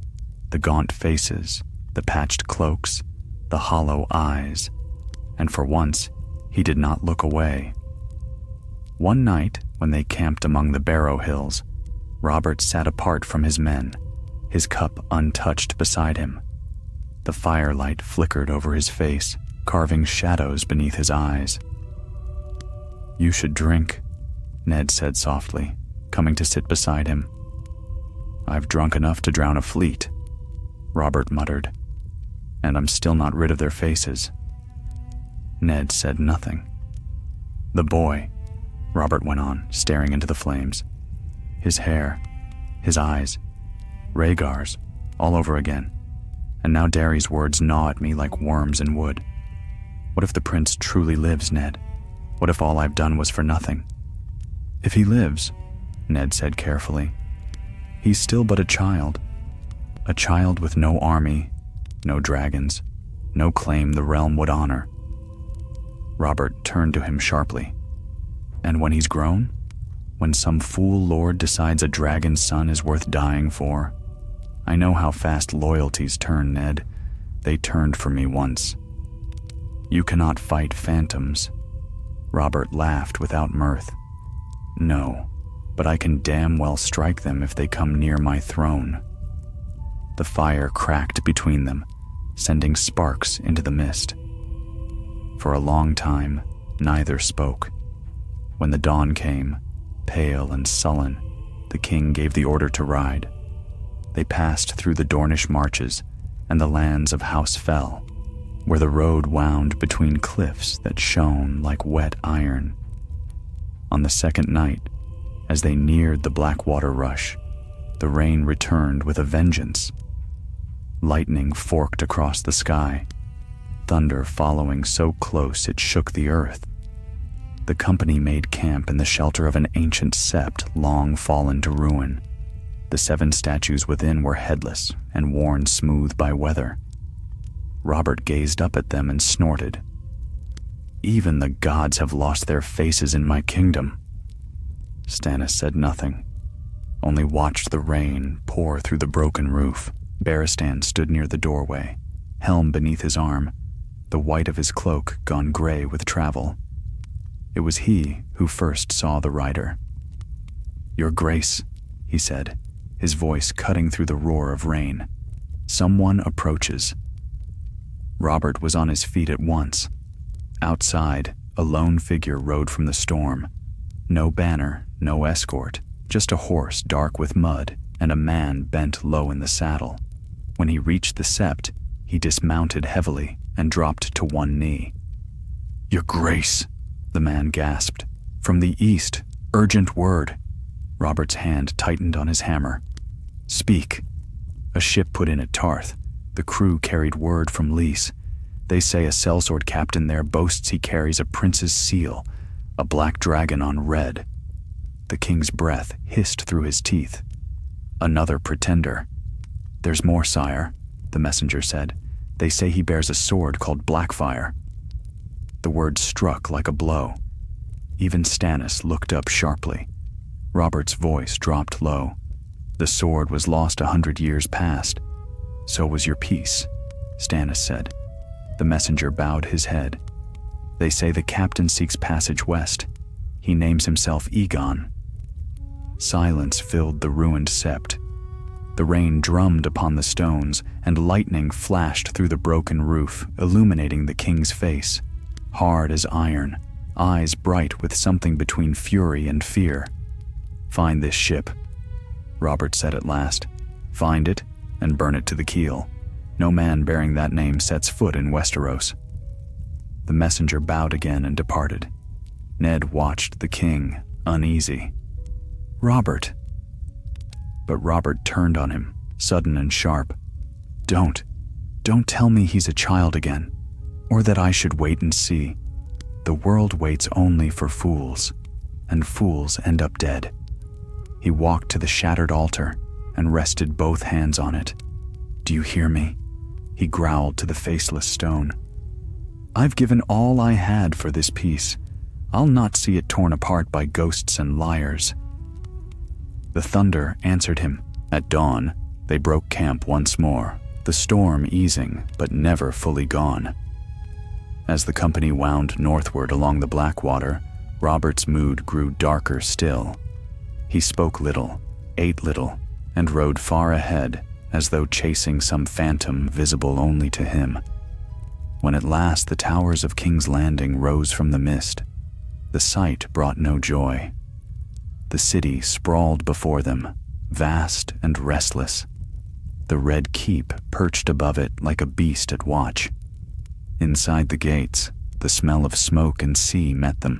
the gaunt faces, the patched cloaks, the hollow eyes, and for once he did not look away. One night, when they camped among the Barrow Hills, Robert sat apart from his men, his cup untouched beside him. The firelight flickered over his face, carving shadows beneath his eyes. "You should drink," Ned said softly, coming to sit beside him. "I've drunk enough to drown a fleet," Robert muttered, "and I'm still not rid of their faces." Ned said nothing. "The boy," Robert went on, staring into the flames. "His hair, his eyes, Rhaegar's, all over again. And now Derry's words gnaw at me like worms in wood. What if the prince truly lives, Ned? What if all I've done was for nothing?" "If he lives," Ned said carefully, "he's still but a child with no army, no dragons, no claim the realm would honor." Robert turned to him sharply. "And when he's grown? When some fool lord decides a dragon's son is worth dying for? I know how fast loyalties turn, Ned. They turned for me once." "You cannot fight phantoms." Robert laughed without mirth. "No, but I can damn well strike them if they come near my throne." The fire cracked between them, sending sparks into the mist. For a long time, neither spoke. When the dawn came, pale and sullen, The king gave the order to ride. They passed through the Dornish marches and the lands of House Fell, where the road wound between cliffs that shone like wet iron. On the second night, as they neared the Blackwater Rush, the rain returned with a vengeance. Lightning forked across the sky, thunder following so close it shook the earth. The company made camp in the shelter of an ancient sept long fallen to ruin. The 7 statues within were headless and worn smooth by weather. Robert gazed up at them and snorted. "Even the gods have lost their faces in my kingdom." Stannis said nothing, only watched the rain pour through the broken roof. Barristan stood near the doorway, helm beneath his arm, the white of his cloak gone gray with travel. It was he who first saw the rider. "Your Grace," he said, his voice cutting through the roar of rain. "Someone approaches." Robert was on his feet at once. Outside, a lone figure rode from the storm. No banner, no escort, just a horse dark with mud and a man bent low in the saddle. When he reached the sept, he dismounted heavily and dropped to one knee. "Your Grace," the man gasped. "From the east, urgent word." Robert's hand tightened on his hammer. "Speak." "A ship put in at Tarth. The crew carried word from Lys. They say a sellsword captain there boasts he carries a prince's seal, a black dragon on red." The king's breath hissed through his teeth. "Another pretender." "There's more, sire," the messenger said. "They say he bears a sword called Blackfire." The word struck like a blow. Even Stannis looked up sharply. Robert's voice dropped low. "The sword was lost 100 years past. So was your peace," Stannis said. The messenger bowed his head. "They say the captain seeks passage west. He names himself Egon." Silence filled the ruined sept. The rain drummed upon the stones, and lightning flashed through the broken roof, illuminating the king's face, hard as iron, eyes bright with something between fury and fear. "Find this ship," Robert said at last. "Find it and burn it to the keel. No man bearing that name sets foot in Westeros." The messenger bowed again and departed. Ned watched the king, uneasy. "Robert." But Robert turned on him, sudden and sharp. Don't tell me he's a child again, or that I should wait and see. The world waits only for fools, and fools end up dead." He walked to the shattered altar and rested both hands on it. "Do you hear me?" he growled to the faceless stone. "I've given all I had for this peace. I'll not see it torn apart by ghosts and liars." The thunder answered him. At dawn, they broke camp once more, the storm easing but never fully gone. As the company wound northward along the Blackwater, Robert's mood grew darker still. He spoke little, ate little, and rode far ahead, as though chasing some phantom visible only to him. When at last the towers of King's Landing rose from the mist, the sight brought no joy. The city sprawled before them, vast and restless. The red keep perched above it like a beast at watch. Inside the gates, the smell of smoke and sea met them.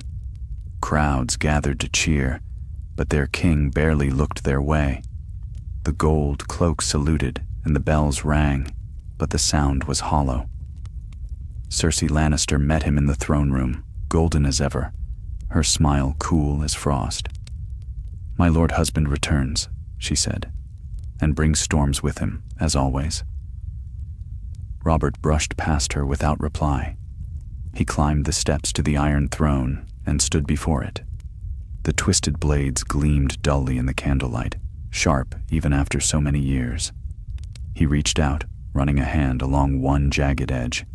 Crowds gathered to cheer, but their king barely looked their way. The gold cloak saluted, and the bells rang, but the sound was hollow. Cersei Lannister met him in the throne room, golden as ever, her smile cool as frost. "My lord husband returns," she said, "and brings storms with him, as always." Robert brushed past her without reply. He climbed the steps to the Iron Throne and stood before it. The twisted blades gleamed dully in the candlelight, sharp even after so many years. He reached out, running a hand along one jagged edge.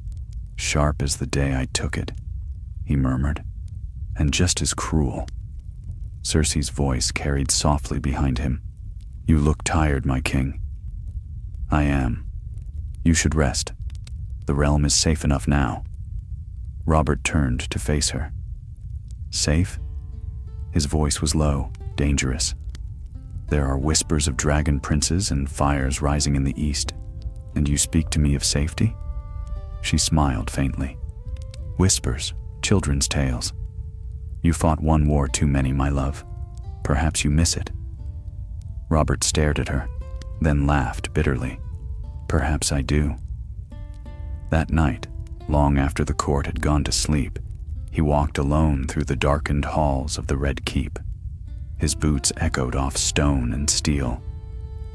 "Sharp as the day I took it," he murmured, "and just as cruel." Cersei's voice carried softly behind him. "You look tired, my king." "I am. You should rest. The realm is safe enough now." Robert turned to face her. "Safe?" His voice was low, dangerous. There are whispers of dragon princes and fires rising in the east, and you speak to me of safety?" She smiled faintly. "Whispers, children's tales. You fought one war too many, my love. Perhaps you miss it." Robert stared at her, then laughed bitterly. "Perhaps I do." That night, long after the court had gone to sleep, he walked alone through the darkened halls of the Red Keep. His boots echoed off stone and steel.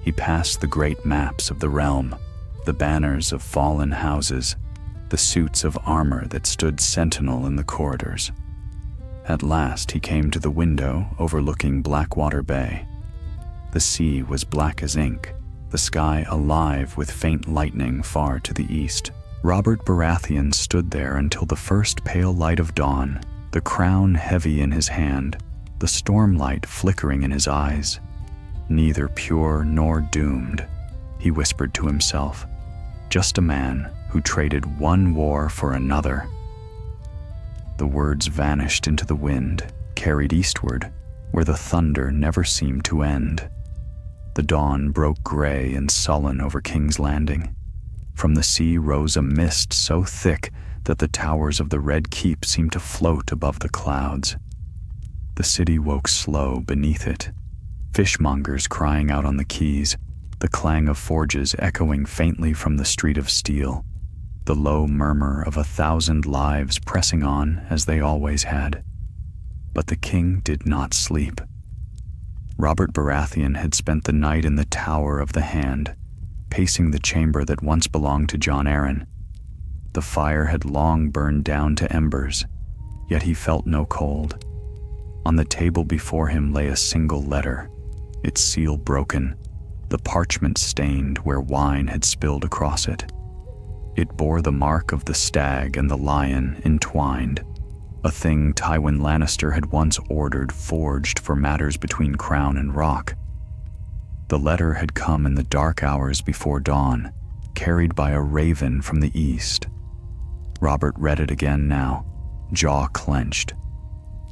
He passed the great maps of the realm, the banners of fallen houses, the suits of armor that stood sentinel in the corridors. At last he came to the window overlooking Blackwater Bay. The sea was black as ink, the sky alive with faint lightning far to the east. Robert Baratheon stood there until the first pale light of dawn, the crown heavy in his hand, the stormlight flickering in his eyes. Neither pure nor doomed, he whispered to himself, just a man who traded one war for another. The words vanished into the wind, carried eastward, where the thunder never seemed to end. The dawn broke gray and sullen over King's Landing. From the sea rose a mist so thick that the towers of the Red Keep seemed to float above the clouds. The city woke slow beneath it, fishmongers crying out on the quays, the clang of forges echoing faintly from the street of steel, the low murmur of 1,000 lives pressing on as they always had. But the king did not sleep. Robert Baratheon had spent the night in the Tower of the Hand, pacing the chamber that once belonged to Jon Arryn. The fire had long burned down to embers, yet he felt no cold. On the table before him lay a single letter, its seal broken, the parchment stained where wine had spilled across it. It bore the mark of the stag and the lion entwined, a thing Tywin Lannister had once ordered forged for matters between crown and rock. The letter had come in the dark hours before dawn, carried by a raven from the east. Robert read it again now, jaw clenched.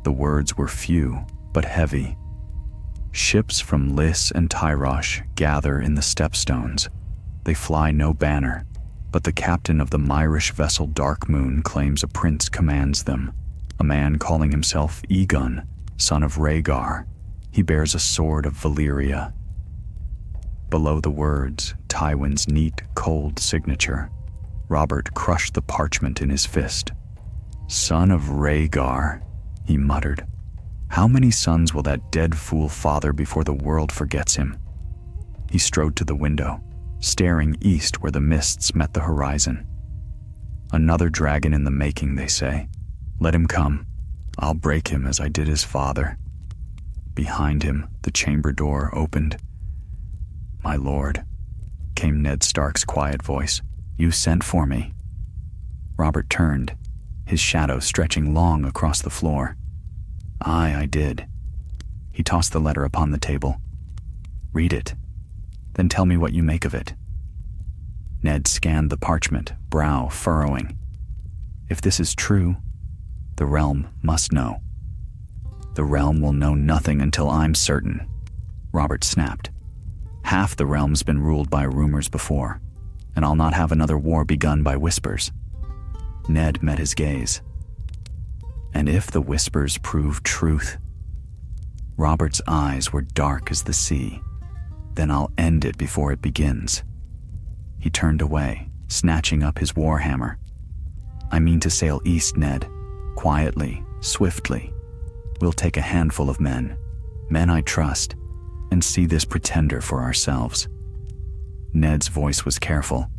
The words were few, but heavy. Ships from Lys and Tyrosh gather in the stepstones. They fly no banner, but the captain of the Myrish vessel Darkmoon claims a prince commands them, a man calling himself Aegon, son of Rhaegar. He bears a sword of Valyria. Below the words, Tywin's neat, cold signature. Robert crushed the parchment in his fist. "Son of Rhaegar," he muttered. "How many sons will that dead fool father before the world forgets him?" He strode to the window, staring east where the mists met the horizon. "Another dragon in the making, they say. Let him come. I'll break him as I did his father." Behind him, the chamber door opened. "My lord," came Ned Stark's quiet voice, "you sent for me." Robert turned, his shadow stretching long across the floor. "Aye, I did." He tossed the letter upon the table. "Read it. Then tell me what you make of it." Ned scanned the parchment, brow furrowing. "If this is true, the realm must know." "The realm will know nothing until I'm certain," Robert snapped. "Half the realm's been ruled by rumors before, and I'll not have another war begun by whispers." Ned met his gaze. "And if the whispers prove truth?" Robert's eyes were dark as the sea. "Then I'll end it before it begins." He turned away, snatching up his warhammer. "I mean to sail east, Ned. Quietly, swiftly. We'll take a handful of men I trust, and see this pretender for ourselves." Ned's voice was careful.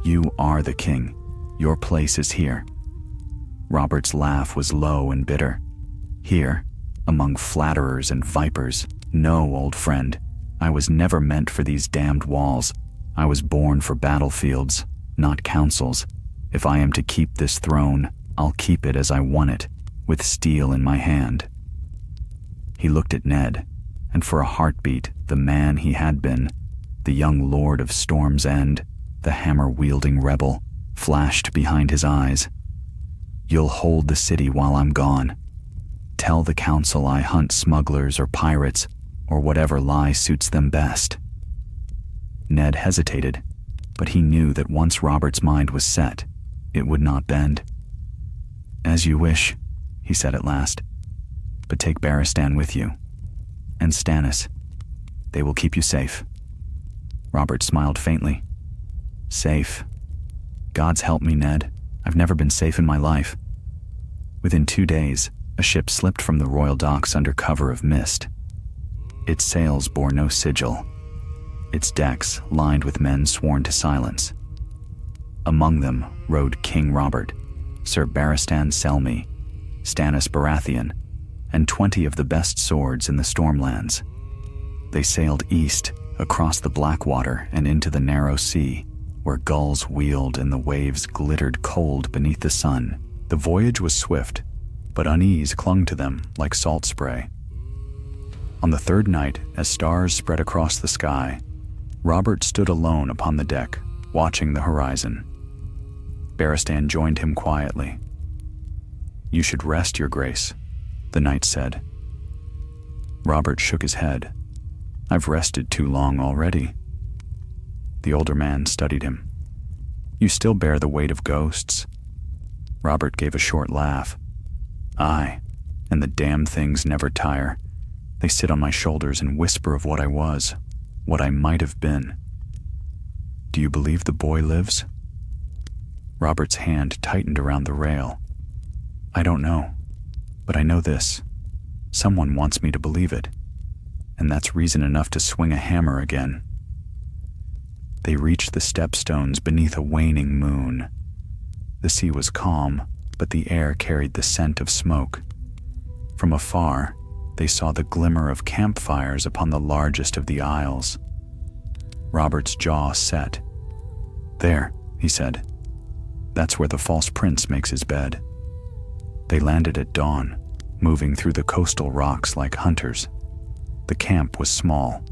"You are the king. Your place is here." Robert's laugh was low and bitter. "Here, among flatterers and vipers. No, old friend. I was never meant for these damned walls. I was born for battlefields, not councils. If I am to keep this throne, I'll keep it as I won it, with steel in my hand." He looked at Ned, and for a heartbeat, the man he had been, the young lord of Storm's End, the hammer-wielding rebel, flashed behind his eyes. "You'll hold the city while I'm gone. Tell the council I hunt smugglers or pirates, or whatever lie suits them best. Ned hesitated, but he knew that once Robert's mind was set, it would not bend. "As you wish," he said at last, "but take Barristan with you. And Stannis. They will keep you safe." Robert smiled faintly. "Safe? God's help me, Ned. I've never been safe in my life." Within 2 days, a ship slipped from the royal docks under cover of mist. Its sails bore no sigil, its decks lined with men sworn to silence. Among them rode King Robert, Sir Barristan Selmy, Stannis Baratheon, and 20 of the best swords in the Stormlands. They sailed east, across the Blackwater and into the narrow sea, where gulls wheeled and the waves glittered cold beneath the sun. The voyage was swift, but unease clung to them like salt spray. On the third night, as stars spread across the sky, Robert stood alone upon the deck, watching the horizon. Barristan joined him quietly. "You should rest, Your Grace," the knight said. Robert shook his head. "I've rested too long already." The older man studied him. "You still bear the weight of ghosts?" Robert gave a short laugh. "Aye, and the damn things never tire. They sit on my shoulders and whisper of what I was, what I might have been." "Do you believe the boy lives?" Robert's hand tightened around the rail. "I don't know, but I know this. Someone wants me to believe it, and that's reason enough to swing a hammer again." They reached the stepstones beneath a waning moon. The sea was calm, but the air carried the scent of smoke. From afar, they saw the glimmer of campfires upon the largest of the isles. Robert's jaw set. "There," he said. "That's where the false prince makes his bed." They landed at dawn, moving through the coastal rocks like hunters. The camp was small,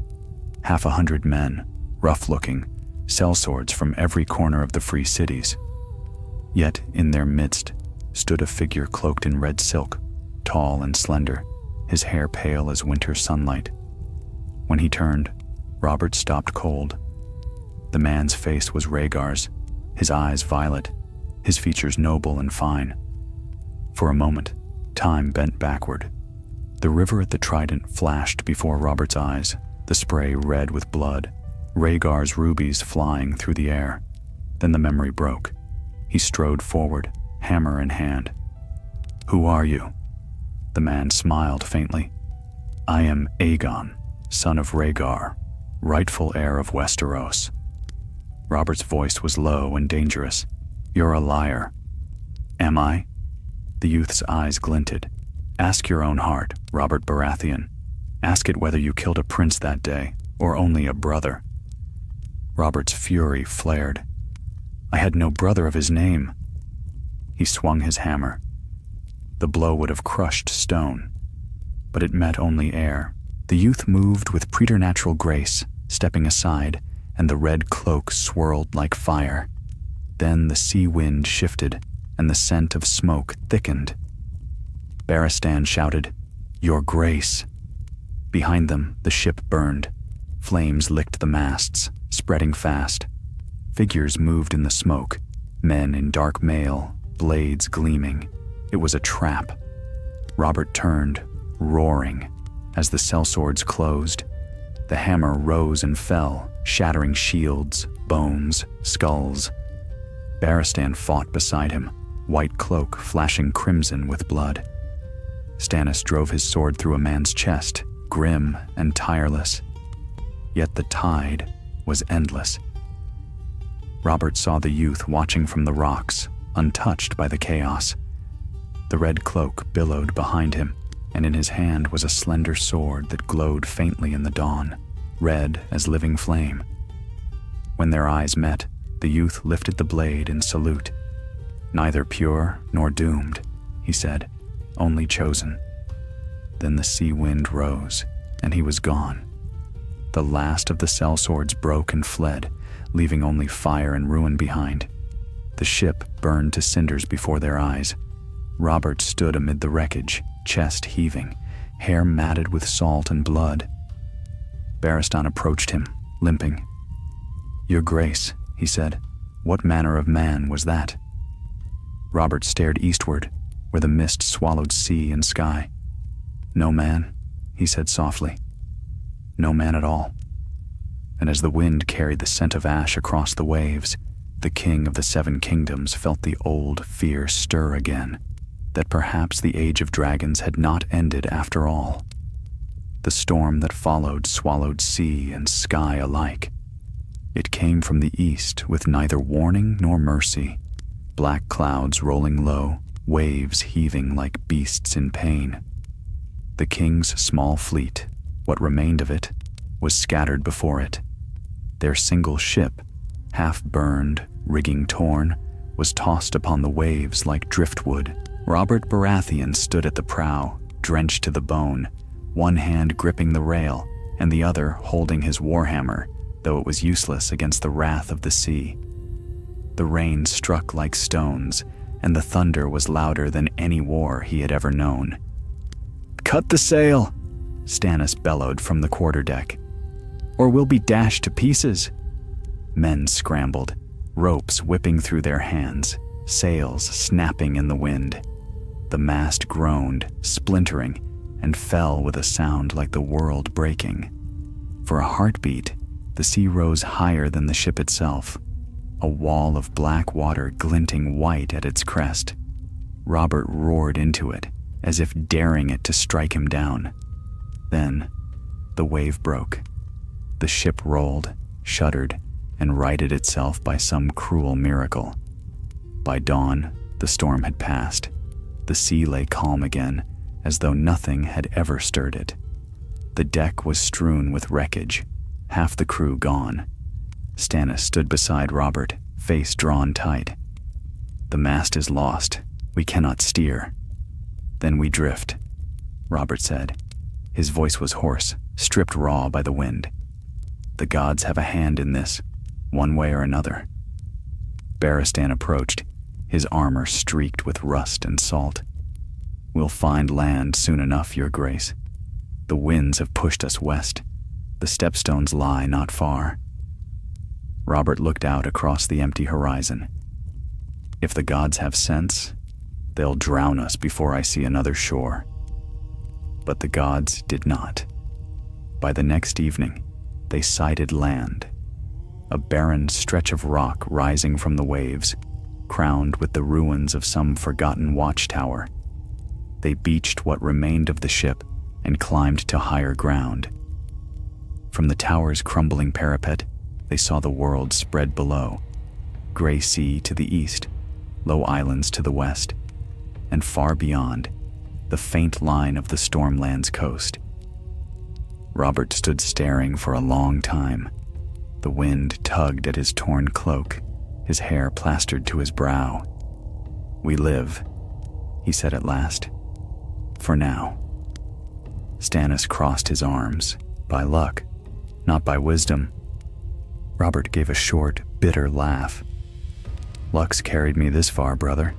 100 men, rough-looking, sellswords from every corner of the free cities. Yet in their midst stood a figure cloaked in red silk, tall and slender, his hair pale as winter sunlight. When he turned, Robert stopped cold. The man's face was Rhaegar's, his eyes violet, his features noble and fine. For a moment, time bent backward. The river at the Trident flashed before Robert's eyes, the spray red with blood, Rhaegar's rubies flying through the air. Then the memory broke. He strode forward, hammer in hand. "Who are you?" The man smiled faintly. "I am Aegon, son of Rhaegar, rightful heir of Westeros." Robert's voice was low and dangerous. "You're a liar." "Am I?" The youth's eyes glinted. "Ask your own heart, Robert Baratheon. Ask it whether you killed a prince that day, or only a brother." Robert's fury flared. "I had no brother of his name." He swung his hammer. The blow would have crushed stone, but it met only air. The youth moved with preternatural grace, stepping aside, and the red cloak swirled like fire. Then the sea wind shifted, and the scent of smoke thickened. Barristan shouted, "Your Grace!" Behind them, the ship burned. Flames licked the masts, spreading fast. Figures moved in the smoke, men in dark mail, blades gleaming. It was a trap. Robert turned, roaring. As the sellswords closed, the hammer rose and fell, shattering shields, bones, skulls. Barristan fought beside him, white cloak flashing crimson with blood. Stannis drove his sword through a man's chest, grim and tireless. Yet the tide was endless. Robert saw the youth watching from the rocks, untouched by the chaos. The red cloak billowed behind him, and in his hand was a slender sword that glowed faintly in the dawn, red as living flame. When their eyes met, the youth lifted the blade in salute. "Neither pure nor doomed," he said, "only chosen." Then the sea wind rose, and he was gone. The last of the sellswords broke and fled, leaving only fire and ruin behind. The ship burned to cinders before their eyes. Robert stood amid the wreckage, chest heaving, hair matted with salt and blood. Baratheon approached him, limping. "Your Grace," he said, "what manner of man was that?" Robert stared eastward, where the mist swallowed sea and sky. "No man," he said softly. "No man at all." And as the wind carried the scent of ash across the waves, the king of the Seven Kingdoms felt the old fear stir again, that perhaps the age of dragons had not ended after all. The storm that followed swallowed sea and sky alike. It came from the east with neither warning nor mercy, black clouds rolling low, waves heaving like beasts in pain. The king's small fleet, what remained of it, was scattered before it. Their single ship, half burned, rigging torn, was tossed upon the waves like driftwood. Robert Baratheon stood at the prow, drenched to the bone, one hand gripping the rail and the other holding his warhammer, though it was useless against the wrath of the sea. The rain struck like stones, and the thunder was louder than any war he had ever known. "Cut the sail!" Stannis bellowed from the quarterdeck. "Or we'll be dashed to pieces!" Men scrambled, ropes whipping through their hands, sails snapping in the wind. The mast groaned, splintering, and fell with a sound like the world breaking. For a heartbeat, the sea rose higher than the ship itself, a wall of black water glinting white at its crest. Robert roared into it, as if daring it to strike him down. Then, the wave broke. The ship rolled, shuddered, and righted itself by some cruel miracle. By dawn, the storm had passed. The sea lay calm again, as though nothing had ever stirred it. The deck was strewn with wreckage, half the crew gone. Stannis stood beside Robert, face drawn tight. "The mast is lost. We cannot steer." "Then we drift," Robert said. His voice was hoarse, stripped raw by the wind. "The gods have a hand in this, one way or another." Baratheon approached, his armor streaked with rust and salt. "We'll find land soon enough, Your Grace. The winds have pushed us west. The stepstones lie not far." Robert looked out across the empty horizon. "If the gods have sense, they'll drown us before I see another shore." But the gods did not. By the next evening, they sighted land, a barren stretch of rock rising from the waves, crowned with the ruins of some forgotten watchtower. They beached what remained of the ship and climbed to higher ground. From the tower's crumbling parapet, they saw the world spread below, gray sea to the east, low islands to the west, and far beyond, the faint line of the Stormland's coast. Robert stood staring for a long time. The wind tugged at his torn cloak, his hair plastered to his brow. "We live," he said at last. "For now." Stannis crossed his arms, by luck, not by wisdom. Robert gave a short, bitter laugh. "Luck's carried me this far, brother.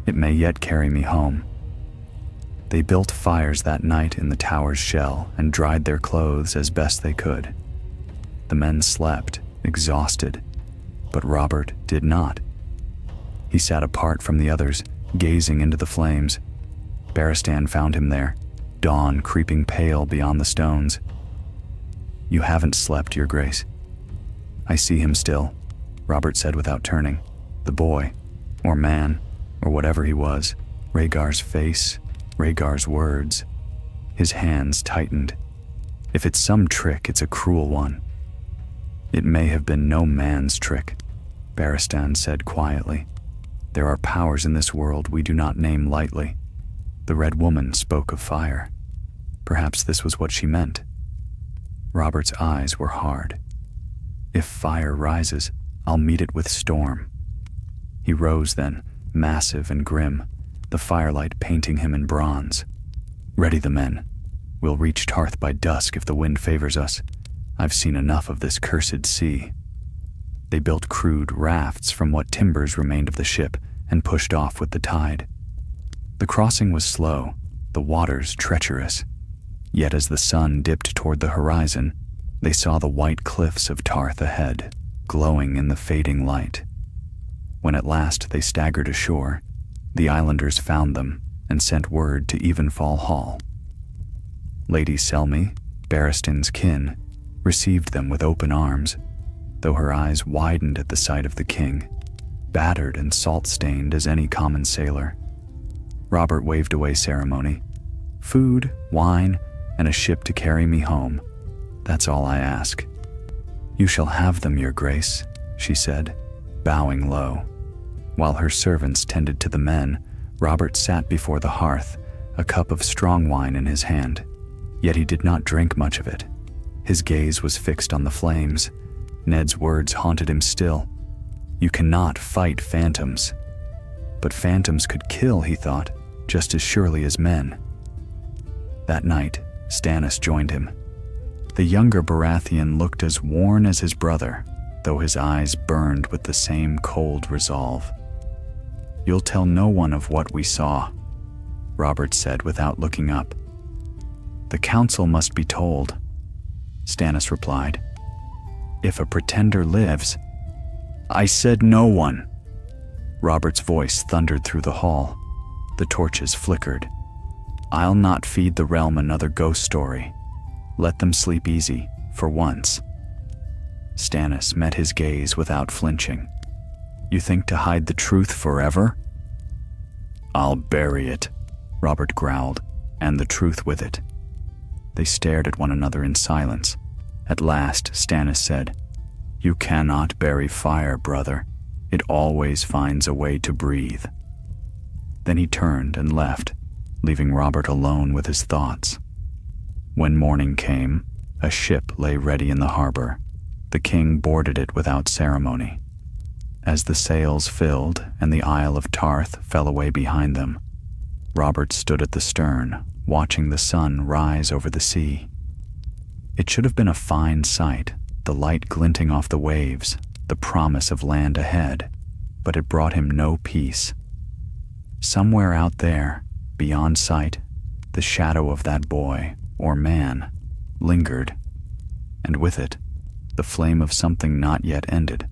It may yet carry me home." They built fires that night in the tower's shell and dried their clothes as best they could. The men slept, exhausted, but Robert did not. He sat apart from the others, gazing into the flames. Baratheon found him there, dawn creeping pale beyond the stones. "You haven't slept, Your Grace." "I see him still," Robert said without turning. "The boy, or man, or whatever he was, Rhaegar's face, Rhaegar's words." His hands tightened. "If it's some trick, it's a cruel one." "It may have been no man's trick," Baratheon said quietly. "There are powers in this world we do not name lightly. The Red Woman spoke of fire. Perhaps this was what she meant." Robert's eyes were hard. "If fire rises, I'll meet it with storm." He rose then, massive and grim, the firelight painting him in bronze. "Ready the men. We'll reach Tarth by dusk if the wind favors us. I've seen enough of this cursed sea." They built crude rafts from what timbers remained of the ship and pushed off with the tide. The crossing was slow, the waters treacherous. Yet as the sun dipped toward the horizon, They saw the white cliffs of Tarth ahead, glowing in the fading light. When at last they staggered ashore, the islanders found them and sent word to Evenfall Hall. Lady Selmy, Barristan's kin, received them with open arms, though her eyes widened at the sight of the king, battered and salt-stained as any common sailor. Robert waved away ceremony. Food, wine, and a ship to carry me home. That's all I ask. You shall have them, your grace, she said, bowing low. While her servants tended to the men, Robert sat before the hearth, a cup of strong wine in his hand. Yet he did not drink much of it. His gaze was fixed on the flames. Ned's words haunted him still. You cannot fight phantoms. But phantoms could kill, he thought, just as surely as men. That night, Stannis joined him. The younger Baratheon looked as worn as his brother, though his eyes burned with the same cold resolve. You'll tell no one of what we saw, Robert said without looking up. The council must be told, Stannis replied. If a pretender lives. I said no one. Robert's voice thundered through the hall. The torches flickered. I'll not feed the realm another ghost story. Let them sleep easy, for once. Stannis met his gaze without flinching. You think to hide the truth forever? I'll bury it, Robert growled, and the truth with it. They stared at one another in silence. At last, Stannis said, You cannot bury fire, brother. It always finds a way to breathe. Then he turned and left, leaving Robert alone with his thoughts. When morning came, a ship lay ready in the harbor. The king boarded it without ceremony. As the sails filled and the Isle of Tarth fell away behind them, Robert stood at the stern, watching the sun rise over the sea. It should have been a fine sight, the light glinting off the waves, the promise of land ahead, but it brought him no peace. Somewhere out there, beyond sight, the shadow of that boy, or man, lingered, and with it, the flame of something not yet ended.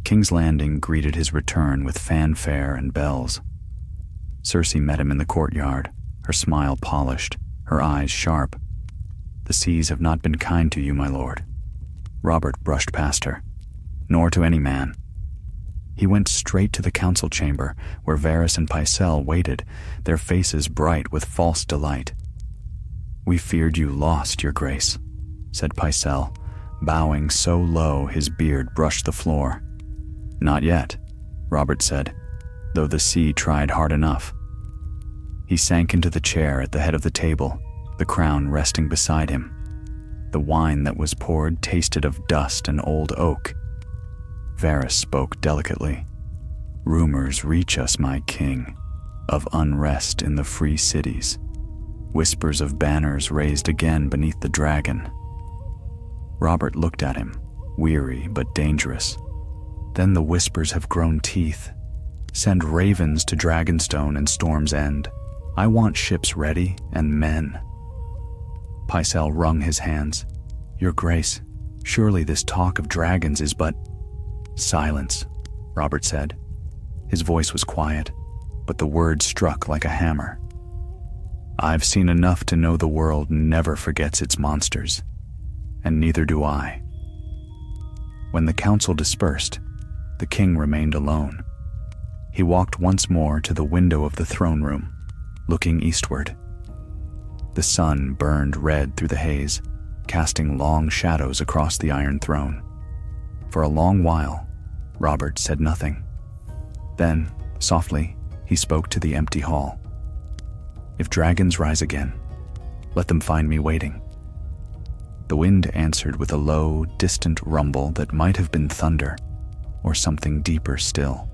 King's Landing greeted his return with fanfare and bells. Cersei met him in the courtyard, her smile polished, her eyes sharp. The seas have not been kind to you, my lord. Robert brushed past her. Nor to any man. He went straight to the council chamber, where Varys and Pycelle waited, their faces bright with false delight. We feared you lost, your grace, said Pycelle, bowing so low his beard brushed the floor. Not yet, Robert said, though the sea tried hard enough. He sank into the chair at the head of the table, the crown resting beside him. The wine that was poured tasted of dust and old oak. Varys spoke delicately. Rumors reach us, my king, of unrest in the free cities. Whispers of banners raised again beneath the dragon. Robert looked at him, weary but dangerous. Then the whispers have grown teeth. Send ravens to Dragonstone and Storm's End. I want ships ready and men. Pycelle wrung his hands. Your grace, surely this talk of dragons is but... Silence, Robert said. His voice was quiet, but the words struck like a hammer. I've seen enough to know the world never forgets its monsters, and neither do I. When the council dispersed, the king remained alone. He walked once more to the window of the throne room, looking eastward. The sun burned red through the haze, casting long shadows across the Iron Throne. For a long while, Robert said nothing. Then, softly, he spoke to the empty hall. If dragons rise again, let them find me waiting. The wind answered with a low, distant rumble that might have been thunder, or something deeper still.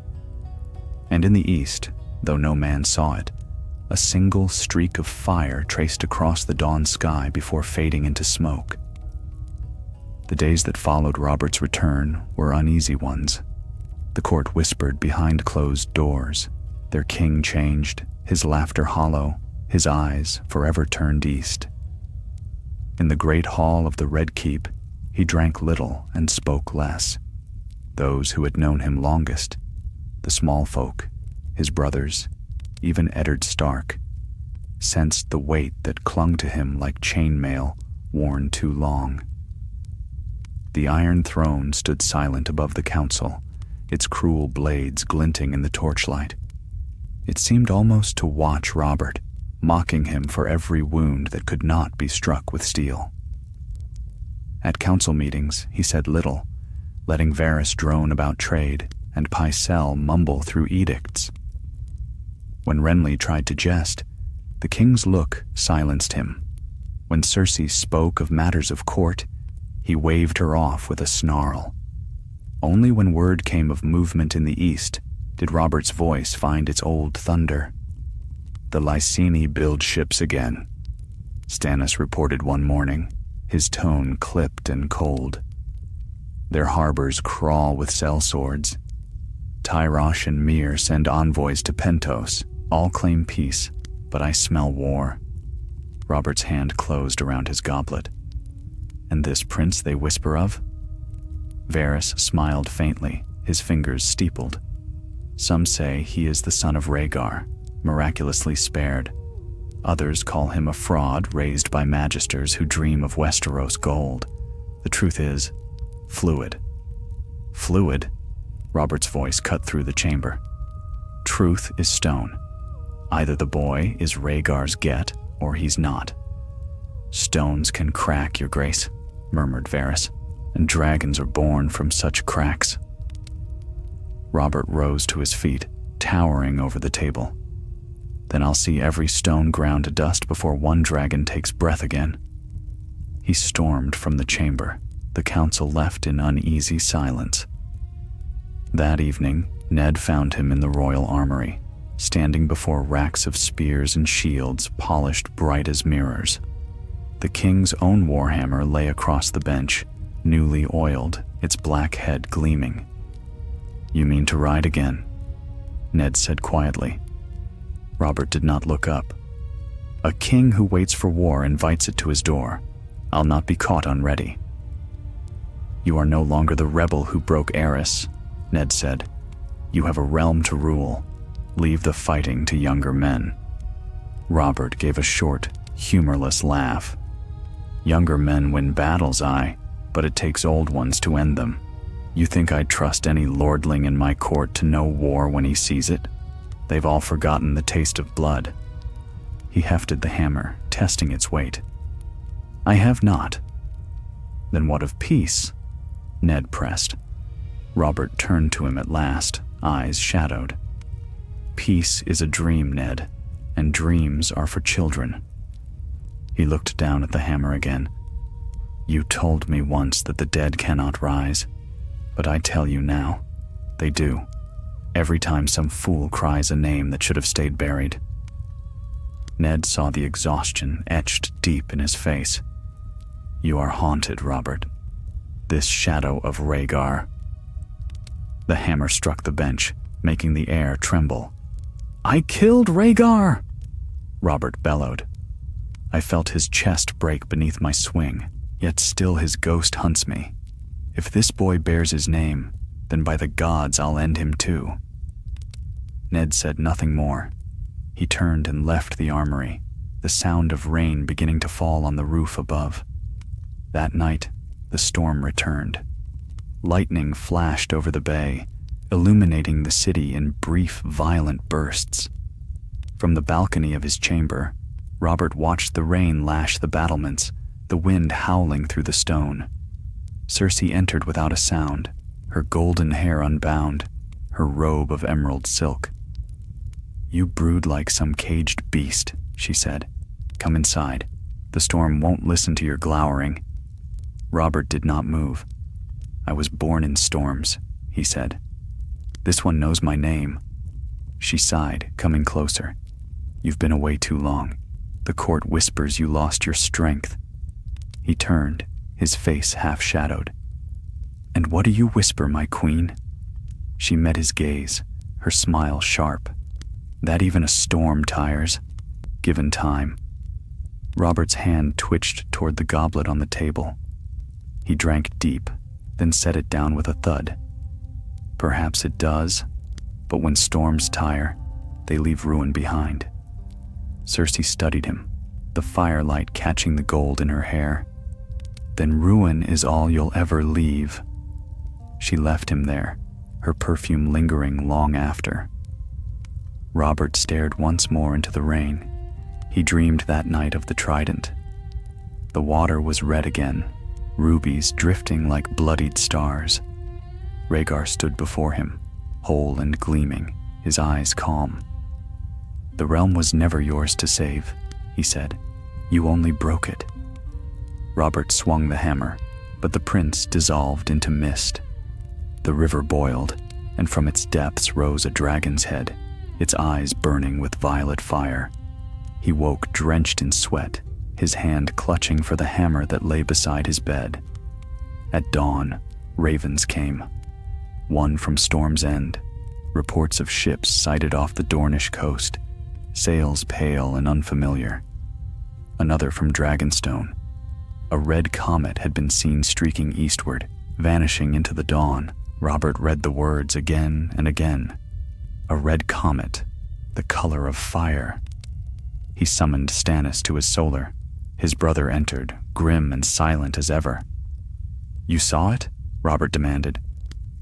And in the east, though no man saw it, a single streak of fire traced across the dawn sky before fading into smoke. The days that followed Robert's return were uneasy ones. The court whispered behind closed doors. Their king changed, his laughter hollow, his eyes forever turned east. In the great hall of the Red Keep, he drank little and spoke less. Those who had known him longest, the small folk, his brothers, even Eddard Stark, sensed the weight that clung to him like chainmail worn too long. The Iron Throne stood silent above the council, its cruel blades glinting in the torchlight. It seemed almost to watch Robert, mocking him for every wound that could not be struck with steel. At council meetings, he said little, letting Varys drone about trade and Pycelle mumble through edicts. When Renly tried to jest, the king's look silenced him. When Cersei spoke of matters of court, he waved her off with a snarl. Only when word came of movement in the east did Robert's voice find its old thunder. "The Lyseni build ships again," Stannis reported one morning, his tone clipped and cold. "Their harbors crawl with sellswords. Tyrosh and Myr send envoys to Pentos, all claim peace, but I smell war." Robert's hand closed around his goblet. "And this prince they whisper of?" Varys smiled faintly, his fingers steepled. "Some say he is the son of Rhaegar, miraculously spared. Others call him a fraud raised by magisters who dream of Westeros gold. The truth is, fluid." "Fluid?" Robert's voice cut through the chamber. "Truth is stone. Either the boy is Rhaegar's get, or he's not." "Stones can crack, your grace," murmured Varys, "and dragons are born from such cracks." Robert rose to his feet, towering over the table. "Then I'll see every stone ground to dust before one dragon takes breath again." He stormed from the chamber, the council left in uneasy silence. That evening, Ned found him in the royal armory, standing before racks of spears and shields polished bright as mirrors. The king's own warhammer lay across the bench, newly oiled, its black head gleaming. "You mean to ride again?" Ned said quietly. Robert did not look up. "A king who waits for war invites it to his door. I'll not be caught unready." "You are no longer the rebel who broke Eris," Ned said. "You have a realm to rule. Leave the fighting to younger men." Robert gave a short, humorless laugh. "Younger men win battles, but it takes old ones to end them. You think I'd trust any lordling in my court to know war when he sees it? They've all forgotten the taste of blood." He hefted the hammer, testing its weight. "I have not." "Then what of peace?" Ned pressed. Robert turned to him at last, eyes shadowed. "Peace is a dream, Ned, and dreams are for children." He looked down at the hammer again. "You told me once that the dead cannot rise, but I tell you now, they do. Every time some fool cries a name that should have stayed buried." Ned saw the exhaustion etched deep in his face. "You are haunted, Robert. This shadow of Rhaegar." The hammer struck the bench, making the air tremble. "I killed Rhaegar!" Robert bellowed. "I felt his chest break beneath my swing, yet still his ghost hunts me. If this boy bears his name, then by the gods I'll end him too." Ned said nothing more. He turned and left the armory, the sound of rain beginning to fall on the roof above. That night, the storm returned. Lightning flashed over the bay, illuminating the city in brief, violent bursts. From the balcony of his chamber, Robert watched the rain lash the battlements, the wind howling through the stone. Cersei entered without a sound, her golden hair unbound, her robe of emerald silk. "You brood like some caged beast," she said. "Come inside. The storm won't listen to your glowering." Robert did not move. "I was born in storms," he said. "This one knows my name." She sighed, coming closer. "You've been away too long. The court whispers you lost your strength." He turned, his face half-shadowed. "And what do you whisper, my queen?" She met his gaze, her smile sharp. "That even a storm tires, given time." Robert's hand twitched toward the goblet on the table. He drank deep, then set it down with a thud. Perhaps it does, but when storms tire, they leave ruin behind. Cersei studied him, the firelight catching the gold in her hair. Then ruin is all you'll ever leave. She left him there, her perfume lingering long after. Robert stared once more into the rain. He dreamed that night of the trident. The water was red again, rubies drifting like bloodied stars. Rhaegar stood before him, whole and gleaming, his eyes calm. "The realm was never yours to save," he said. "You only broke it." Robert swung the hammer, but the prince dissolved into mist. The river boiled, and from its depths rose a dragon's head, its eyes burning with violet fire. He woke drenched in sweat, his hand clutching for the hammer that lay beside his bed. At dawn, ravens came. One from Storm's End, reports of ships sighted off the Dornish coast, sails pale and unfamiliar. Another from Dragonstone. A red comet had been seen streaking eastward, vanishing into the dawn. Robert read the words again and again. A red comet, the color of fire. He summoned Stannis to his solar. His brother entered, grim and silent as ever. "You saw it?" Robert demanded.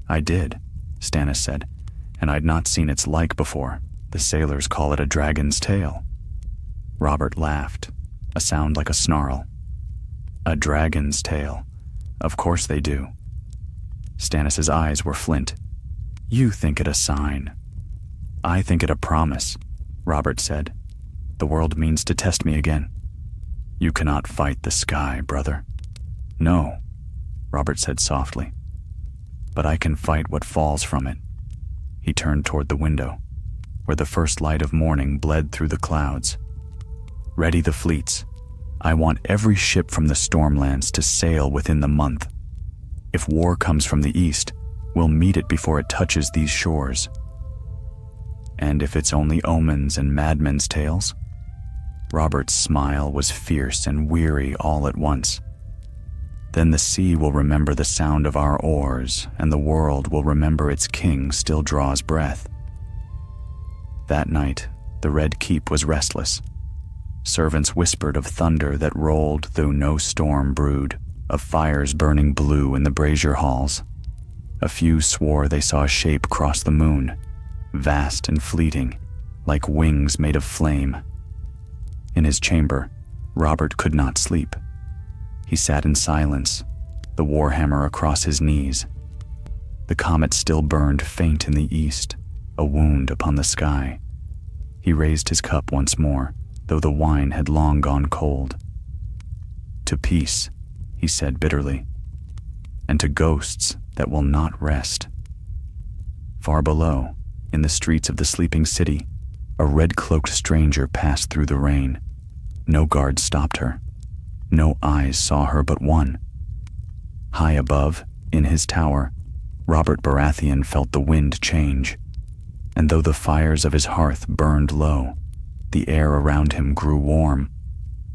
"I did," Stannis said, "and I'd not seen its like before. The sailors call it a dragon's tail." Robert laughed, a sound like a snarl. "A dragon's tail. Of course they do." Stannis' eyes were flint. "You think it a sign." "I think it a promise," Robert said. "The world means to test me again." "You cannot fight the sky, brother." "No," Robert said softly. "But I can fight what falls from it." He turned toward the window, where the first light of morning bled through the clouds. "Ready the fleets. I want every ship from the Stormlands to sail within the month. If war comes from the east, we'll meet it before it touches these shores." "And if it's only omens and madmen's tales?" Robert's smile was fierce and weary all at once. "Then the sea will remember the sound of our oars, and the world will remember its king still draws breath." That night, the Red Keep was restless. Servants whispered of thunder that rolled though no storm brewed, of fires burning blue in the brazier halls. A few swore they saw a shape cross the moon, vast and fleeting, like wings made of flame. In his chamber, Robert could not sleep. He sat in silence, the warhammer across his knees. The comet still burned faint in the east, a wound upon the sky. He raised his cup once more, though the wine had long gone cold. "To peace," he said bitterly, "and to ghosts that will not rest." Far below, in the streets of the sleeping city, a red-cloaked stranger passed through the rain. No guard stopped her. No eyes saw her but one. High above, in his tower, Robert Baratheon felt the wind change, and though the fires of his hearth burned low, the air around him grew warm,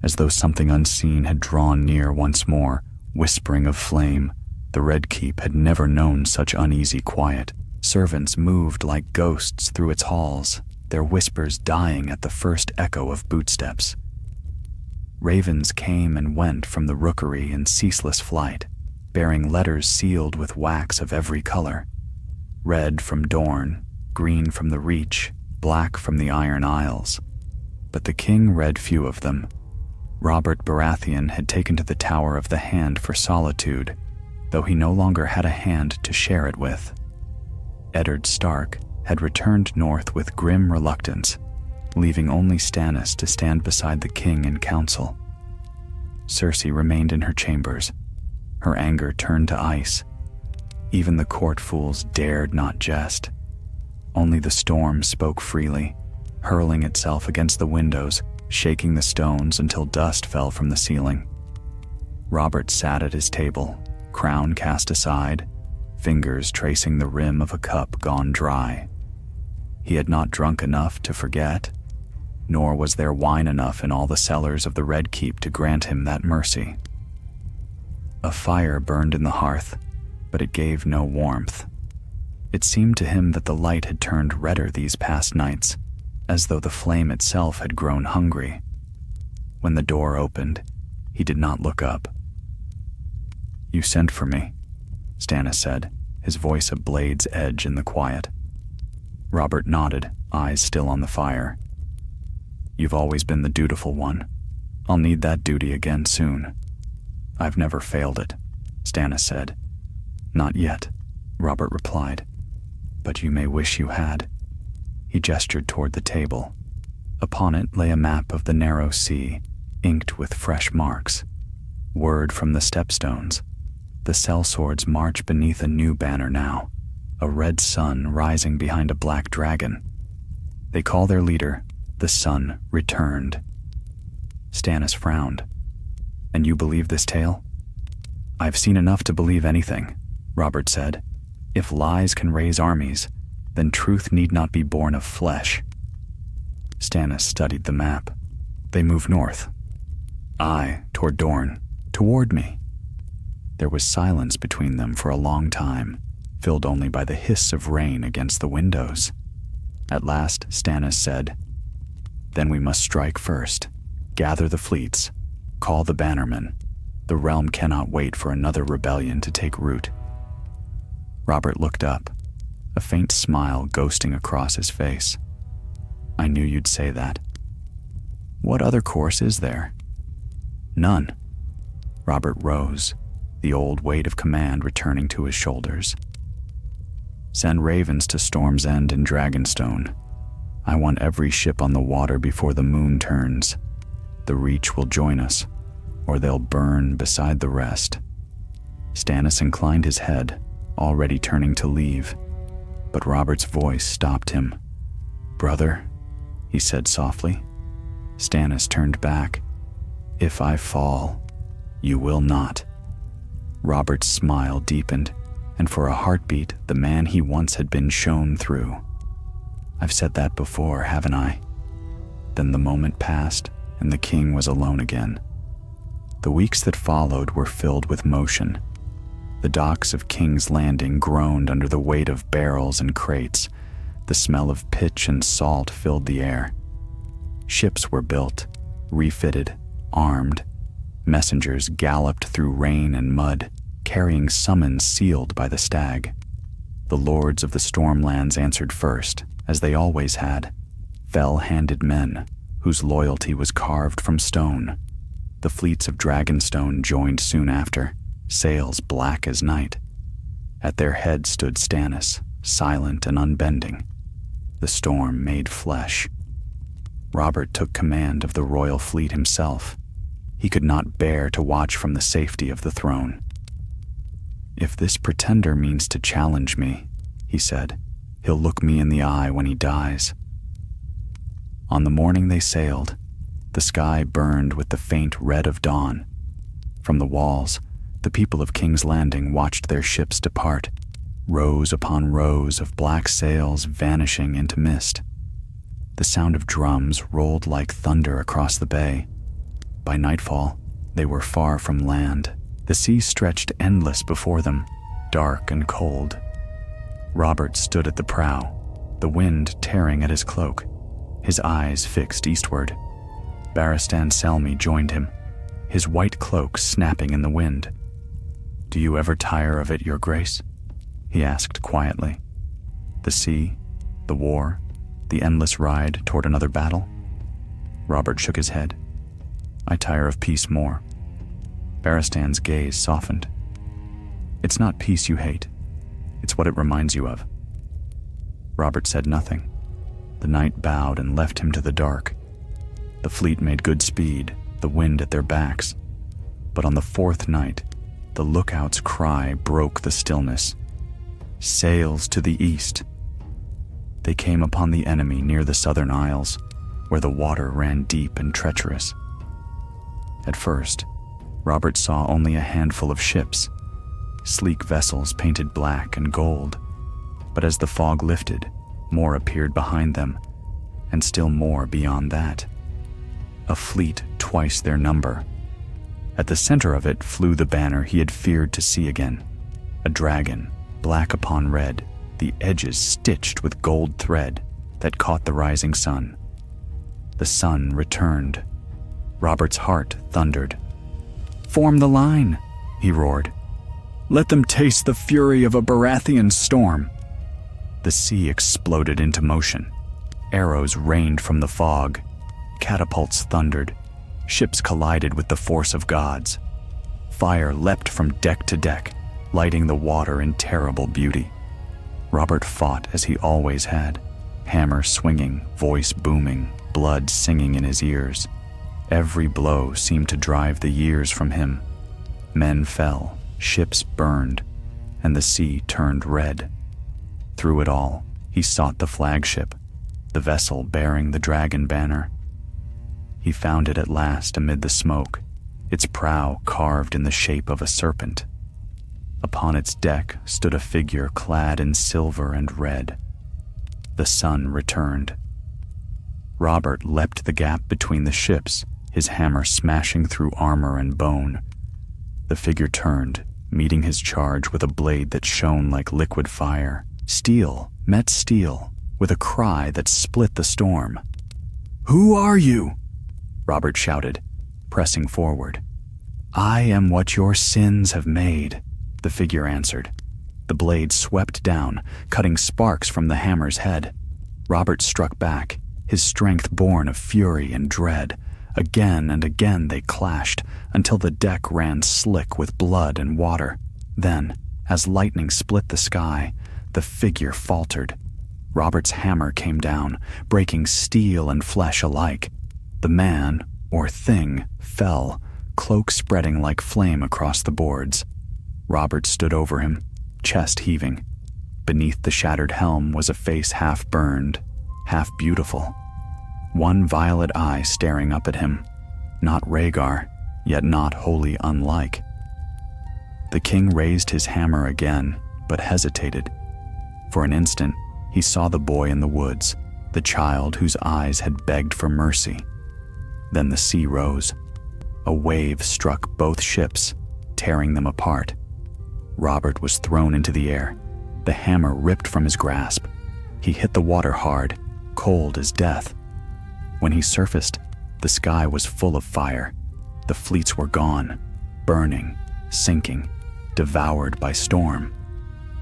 as though something unseen had drawn near once more, whispering of flame. The Red Keep had never known such uneasy quiet. Servants moved like ghosts through its halls, their whispers dying at the first echo of bootsteps. Ravens came and went from the rookery in ceaseless flight, bearing letters sealed with wax of every color. Red from Dorne, green from the Reach, black from the Iron Isles. But the king read few of them. Robert Baratheon had taken to the Tower of the Hand for solitude, though he no longer had a hand to share it with. Eddard Stark had returned north with grim reluctance, leaving only Stannis to stand beside the king in council. Cersei remained in her chambers, her anger turned to ice. Even the court fools dared not jest. Only the storm spoke freely, hurling itself against the windows, shaking the stones until dust fell from the ceiling. Robert sat at his table, crown cast aside, fingers tracing the rim of a cup gone dry. He had not drunk enough to forget. nor was there wine enough in all the cellars of the Red Keep to grant him that mercy. A fire burned in the hearth, but it gave no warmth. It seemed to him that the light had turned redder these past nights, as though the flame itself had grown hungry. When the door opened, he did not look up. "You sent for me," Stannis said, his voice a blade's edge in the quiet. Robert nodded, eyes still on the fire. "You've always been the dutiful one. I'll need that duty again soon." "I've never failed it," Stannis said. "Not yet," Robert replied. "But you may wish you had." He gestured toward the table. Upon it lay a map of the narrow sea, inked with fresh marks. Word from the stepstones. The sellswords march beneath a new banner now, a red sun rising behind a black dragon. They call their leader the Sun Returned. Stannis frowned. "And you believe this tale?" "I've seen enough to believe anything," Robert said. "If lies can raise armies, then truth need not be born of flesh." Stannis studied the map. "They move north." "Aye, toward Dorne. Toward me." There was silence between them for a long time, filled only by the hiss of rain against the windows. At last Stannis said, "Then we must strike first. Gather the fleets. Call the bannermen. The realm cannot wait for another rebellion to take root." Robert looked up, a faint smile ghosting across his face. "I knew you'd say that. What other course is there?" "None." Robert rose, the old weight of command returning to his shoulders. "Send ravens to Storm's End and Dragonstone. I want every ship on the water before the moon turns. The Reach will join us, or they'll burn beside the rest." Stannis inclined his head, already turning to leave, but Robert's voice stopped him. "Brother," he said softly. Stannis turned back. "If I fall, you will not." Robert's smile deepened, and for a heartbeat the man he once had been shone through. "I've said that before, haven't I?" Then the moment passed, and the king was alone again. The weeks that followed were filled with motion. The docks of King's Landing groaned under the weight of barrels and crates. The smell of pitch and salt filled the air. Ships were built, refitted, armed. Messengers galloped through rain and mud, carrying summons sealed by the stag. The lords of the Stormlands answered first, as they always had, fell-handed men whose loyalty was carved from stone. The fleets of Dragonstone joined soon after, sails black as night. At their head stood Stannis, silent and unbending. The storm made flesh. Robert took command of the royal fleet himself. He could not bear to watch from the safety of the throne. "If this pretender means to challenge me," he said, "he'll look me in the eye when he dies." On the morning they sailed, the sky burned with the faint red of dawn. From the walls, the people of King's Landing watched their ships depart, rows upon rows of black sails vanishing into mist. The sound of drums rolled like thunder across the bay. By nightfall, they were far from land. The sea stretched endless before them, dark and cold. Robert stood at the prow, the wind tearing at his cloak, his eyes fixed eastward. Barristan Selmy joined him, his white cloak snapping in the wind. "Do you ever tire of it, Your Grace?" he asked quietly. "The sea, the war, the endless ride toward another battle?" Robert shook his head. "I tire of peace more." Barristan's gaze softened. "It's not peace you hate. It's what it reminds you of." Robert said nothing. The night bowed and left him to the dark. The fleet made good speed, the wind at their backs. But on the fourth night, the lookout's cry broke the stillness. "Sails to the east!" They came upon the enemy near the southern isles, where the water ran deep and treacherous. At first, Robert saw only a handful of ships, sleek vessels painted black and gold. But as the fog lifted, more appeared behind them, and still more beyond that. A fleet twice their number. At the center of it flew the banner he had feared to see again. A dragon, black upon red, the edges stitched with gold thread that caught the rising sun. The sun returned. Robert's heart thundered. "Form the line," he roared. "Let them taste the fury of a Baratheon storm." The sea exploded into motion. Arrows rained from the fog. Catapults thundered. Ships collided with the force of gods. Fire leapt from deck to deck, lighting the water in terrible beauty. Robert fought as he always had, hammer swinging, voice booming, blood singing in his ears. Every blow seemed to drive the years from him. Men fell, ships burned, and the sea turned red. Through it all, he sought the flagship, the vessel bearing the dragon banner. He found it at last amid the smoke, its prow carved in the shape of a serpent. Upon its deck stood a figure clad in silver and red. The sun returned. Robert leapt the gap between the ships, his hammer smashing through armor and bone. The figure turned, meeting his charge with a blade that shone like liquid fire. Steel met steel, with a cry that split the storm. "Who are you?" Robert shouted, pressing forward. "I am what your sins have made," the figure answered. The blade swept down, cutting sparks from the hammer's head. Robert struck back, his strength born of fury and dread. Again and again they clashed, until the deck ran slick with blood and water. Then, as lightning split the sky, the figure faltered. Robert's hammer came down, breaking steel and flesh alike. The man, or thing, fell, cloak spreading like flame across the boards. Robert stood over him, chest heaving. Beneath the shattered helm was a face half burned, half beautiful. One violet eye staring up at him, not Rhaegar, yet not wholly unlike. The king raised his hammer again, but hesitated. For an instant, he saw the boy in the woods, the child whose eyes had begged for mercy. Then the sea rose. A wave struck both ships, tearing them apart. Robert was thrown into the air. The hammer ripped from his grasp. He hit the water hard, cold as death. When he surfaced, the sky was full of fire. The fleets were gone, burning, sinking, devoured by storm.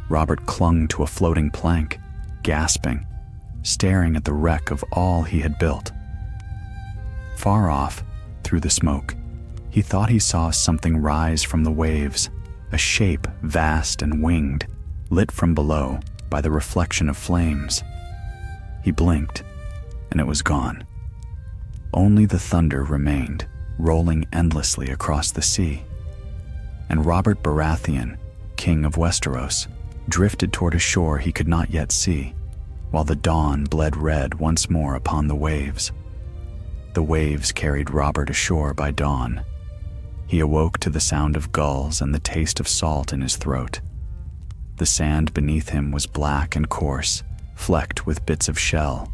Robert clung to a floating plank, gasping, staring at the wreck of all he had built. Far off, through the smoke, he thought he saw something rise from the waves, a shape vast and winged, lit from below by the reflection of flames. He blinked, and it was gone. Only the thunder remained, rolling endlessly across the sea. And Robert Baratheon, king of Westeros, drifted toward a shore he could not yet see, while the dawn bled red once more upon the waves. The waves carried Robert ashore by dawn. He awoke to the sound of gulls and the taste of salt in his throat. The sand beneath him was black and coarse, flecked with bits of shell.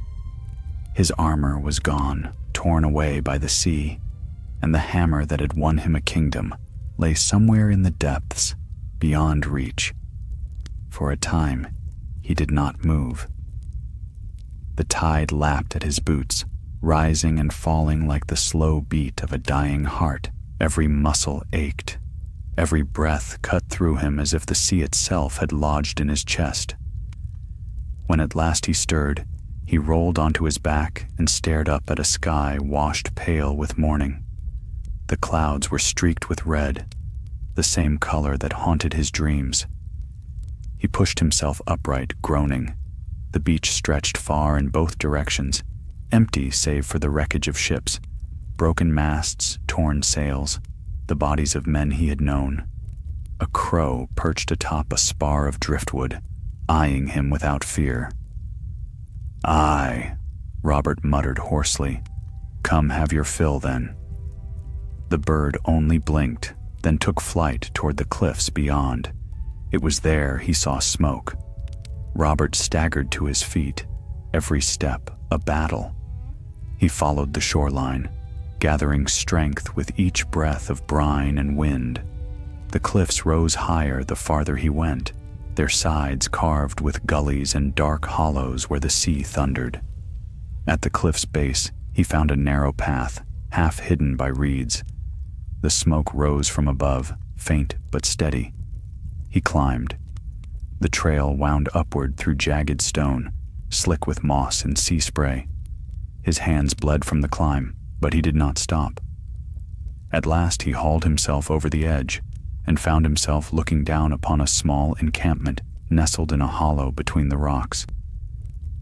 His armor was gone, torn away by the sea, and the hammer that had won him a kingdom lay somewhere in the depths, beyond reach. For a time, he did not move. The tide lapped at his boots, rising and falling like the slow beat of a dying heart. Every muscle ached. Every breath cut through him as if the sea itself had lodged in his chest. When at last he stirred, he rolled onto his back and stared up at a sky washed pale with morning. The clouds were streaked with red, the same color that haunted his dreams. He pushed himself upright, groaning. The beach stretched far in both directions, empty save for the wreckage of ships, broken masts, torn sails, the bodies of men he had known. A crow perched atop a spar of driftwood, eyeing him without fear. "Aye," Robert muttered hoarsely. "Come have your fill, then." The bird only blinked, then took flight toward the cliffs beyond. It was there he saw smoke. Robert staggered to his feet, every step a battle, He followed the shoreline, gathering strength with each breath of brine and wind. The cliffs rose higher the farther he went, their sides carved with gullies and dark hollows where the sea thundered. At the cliff's base, he found a narrow path, half hidden by reeds. The smoke rose from above, faint but steady. He climbed. The trail wound upward through jagged stone, slick with moss and sea spray. His hands bled from the climb, but he did not stop. At last he hauled himself over the edge and found himself looking down upon a small encampment nestled in a hollow between the rocks.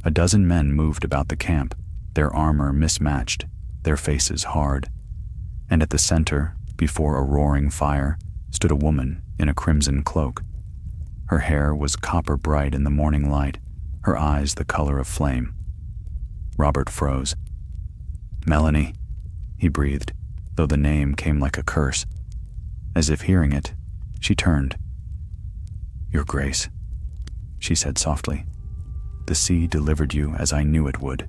A dozen men moved about the camp, their armor mismatched, their faces hard. And at the center, before a roaring fire, stood a woman in a crimson cloak. Her hair was copper bright in the morning light, her eyes the color of flame. Robert froze. "Melanie," he breathed, though the name came like a curse. As if hearing it, she turned. "Your Grace," she said softly. "The sea delivered you as I knew it would."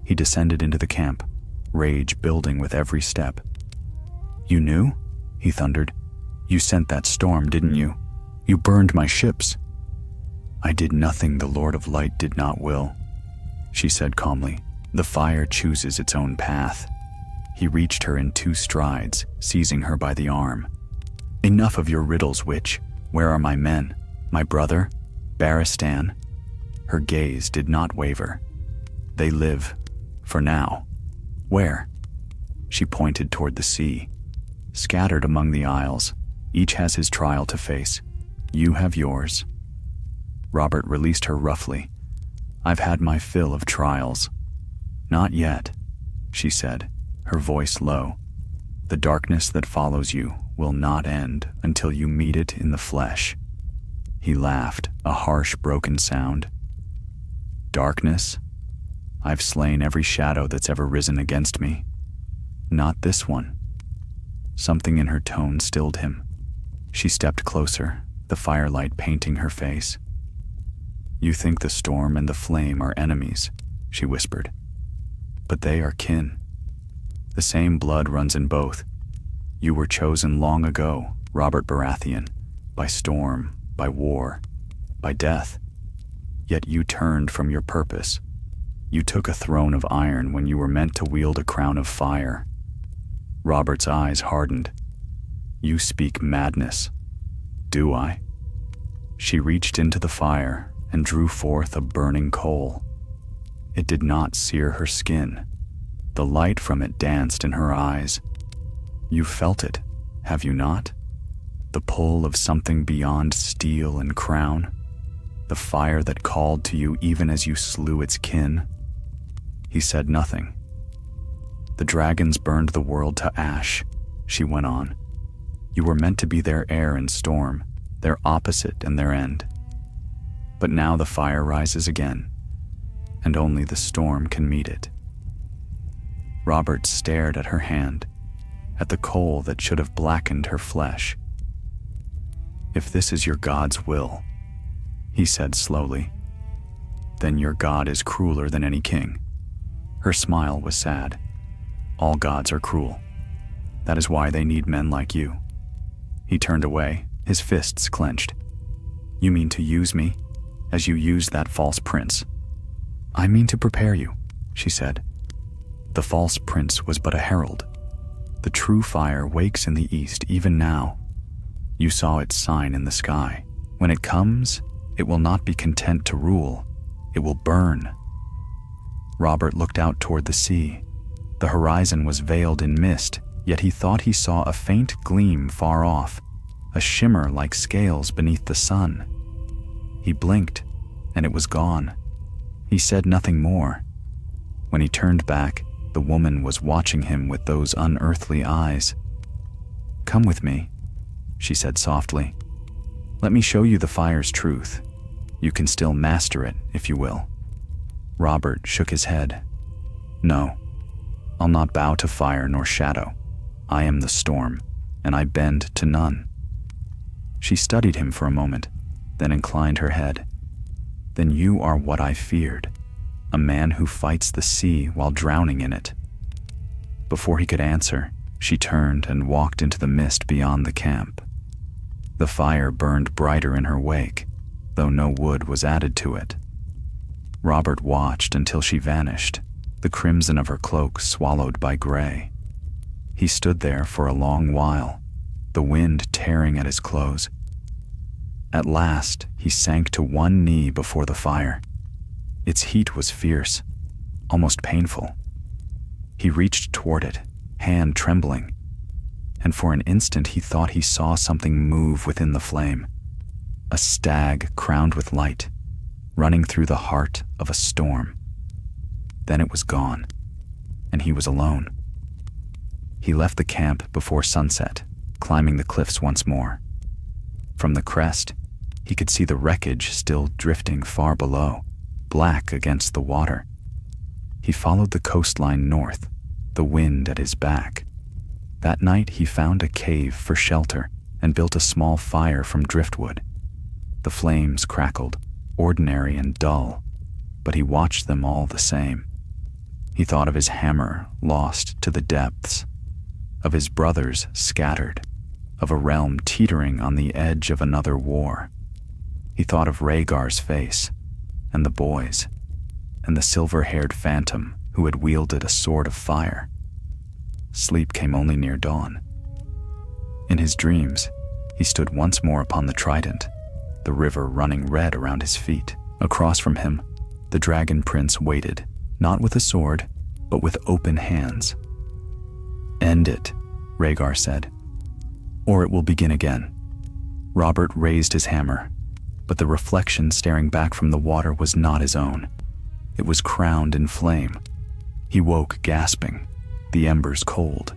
He descended into the camp, rage building with every step. "You knew?" he thundered. "You sent that storm, didn't you? You burned my ships." "I did nothing the Lord of Light did not will," she said calmly. "The fire chooses its own path." He reached her in 2 strides, seizing her by the arm. "Enough of your riddles, witch. Where are my men? My brother? Baratheon?" Her gaze did not waver. "They live. For now." "Where?" She pointed toward the sea. "Scattered among the isles. Each has his trial to face. You have yours." Robert released her roughly. "I've had my fill of trials." "Not yet," she said, her voice low. "The darkness that follows you will not end until you meet it in the flesh." He laughed, a harsh, broken sound. "Darkness? I've slain every shadow that's ever risen against me. Not this one." Something in her tone stilled him. She stepped closer, the firelight painting her face. "You think the storm and the flame are enemies," she whispered. "But they are kin. The same blood runs in both. You were chosen long ago, Robert Baratheon, by storm, by war, by death. Yet you turned from your purpose. You took a throne of iron when you were meant to wield a crown of fire." Robert's eyes hardened. "You speak madness." "Do I?" She reached into the fire and drew forth a burning coal. It did not sear her skin. The light from it danced in her eyes. "You felt it, have you not? The pull of something beyond steel and crown? The fire that called to you even as you slew its kin?" He said nothing. "The dragons burned the world to ash," she went on. "You were meant to be their heir in storm, their opposite and their end. But now the fire rises again, and only the storm can meet it." Robert stared at her hand, at the coal that should have blackened her flesh. "If this is your God's will," he said slowly, "then your God is crueler than any king." Her smile was sad. "All gods are cruel. That is why they need men like you." He turned away, his fists clenched. "You mean to use me, as you used that false prince?" "I mean to prepare you," she said. "The false prince was but a herald. The true fire wakes in the east even now. You saw its sign in the sky. When it comes, it will not be content to rule. It will burn." Robert looked out toward the sea. The horizon was veiled in mist, yet he thought he saw a faint gleam far off, a shimmer like scales beneath the sun. He blinked, and it was gone. He said nothing more. When he turned back, the woman was watching him with those unearthly eyes. "Come with me," she said softly. "Let me show you the fire's truth. You can still master it, if you will." Robert shook his head. "No, I'll not bow to fire nor shadow. I am the storm, and I bend to none." She studied him for a moment, then inclined her head. "Then you are what I feared. A man who fights the sea while drowning in it. Before he could answer, she turned and walked into the mist beyond the camp. The fire burned brighter in her wake, though no wood was added to it. Robert watched until she vanished, the crimson of her cloak swallowed by gray. He stood there for a long while, the wind tearing at his clothes. At last, he sank to one knee before the fire. Its heat was fierce, almost painful. He reached toward it, hand trembling, and for an instant he thought he saw something move within the flame. A stag crowned with light, running through the heart of a storm. Then it was gone, and he was alone. He left the camp before sunset, climbing the cliffs once more. From the crest, he could see the wreckage still drifting far below, black against the water. He followed the coastline north, the wind at his back. That night he found a cave for shelter and built a small fire from driftwood. The flames crackled, ordinary and dull, but he watched them all the same. He thought of his hammer lost to the depths, of his brothers scattered, of a realm teetering on the edge of another war. He thought of Rhaegar's face, and the boys, and the silver-haired phantom who had wielded a sword of fire. Sleep came only near dawn. In his dreams, he stood once more upon the trident, the river running red around his feet. Across from him, the dragon prince waited, not with a sword, but with open hands. "End it," Rhaegar said, "or it will begin again." Robert raised his hammer, but the reflection staring back from the water was not his own. It was crowned in flame. He woke gasping, the embers cold,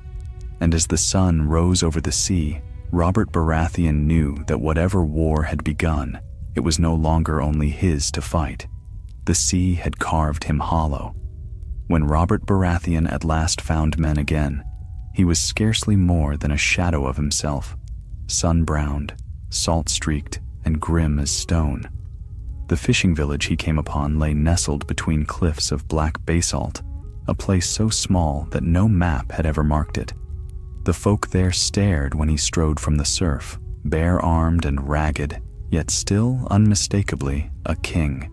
and as the sun rose over the sea, Robert Baratheon knew that whatever war had begun, it was no longer only his to fight. The sea had carved him hollow. When Robert Baratheon at last found men again, he was scarcely more than a shadow of himself, sun-browned, salt-streaked, and grim as stone. The fishing village he came upon lay nestled between cliffs of black basalt, a place so small that no map had ever marked it. The folk there stared when he strode from the surf, bare-armed and ragged, yet still unmistakably a king.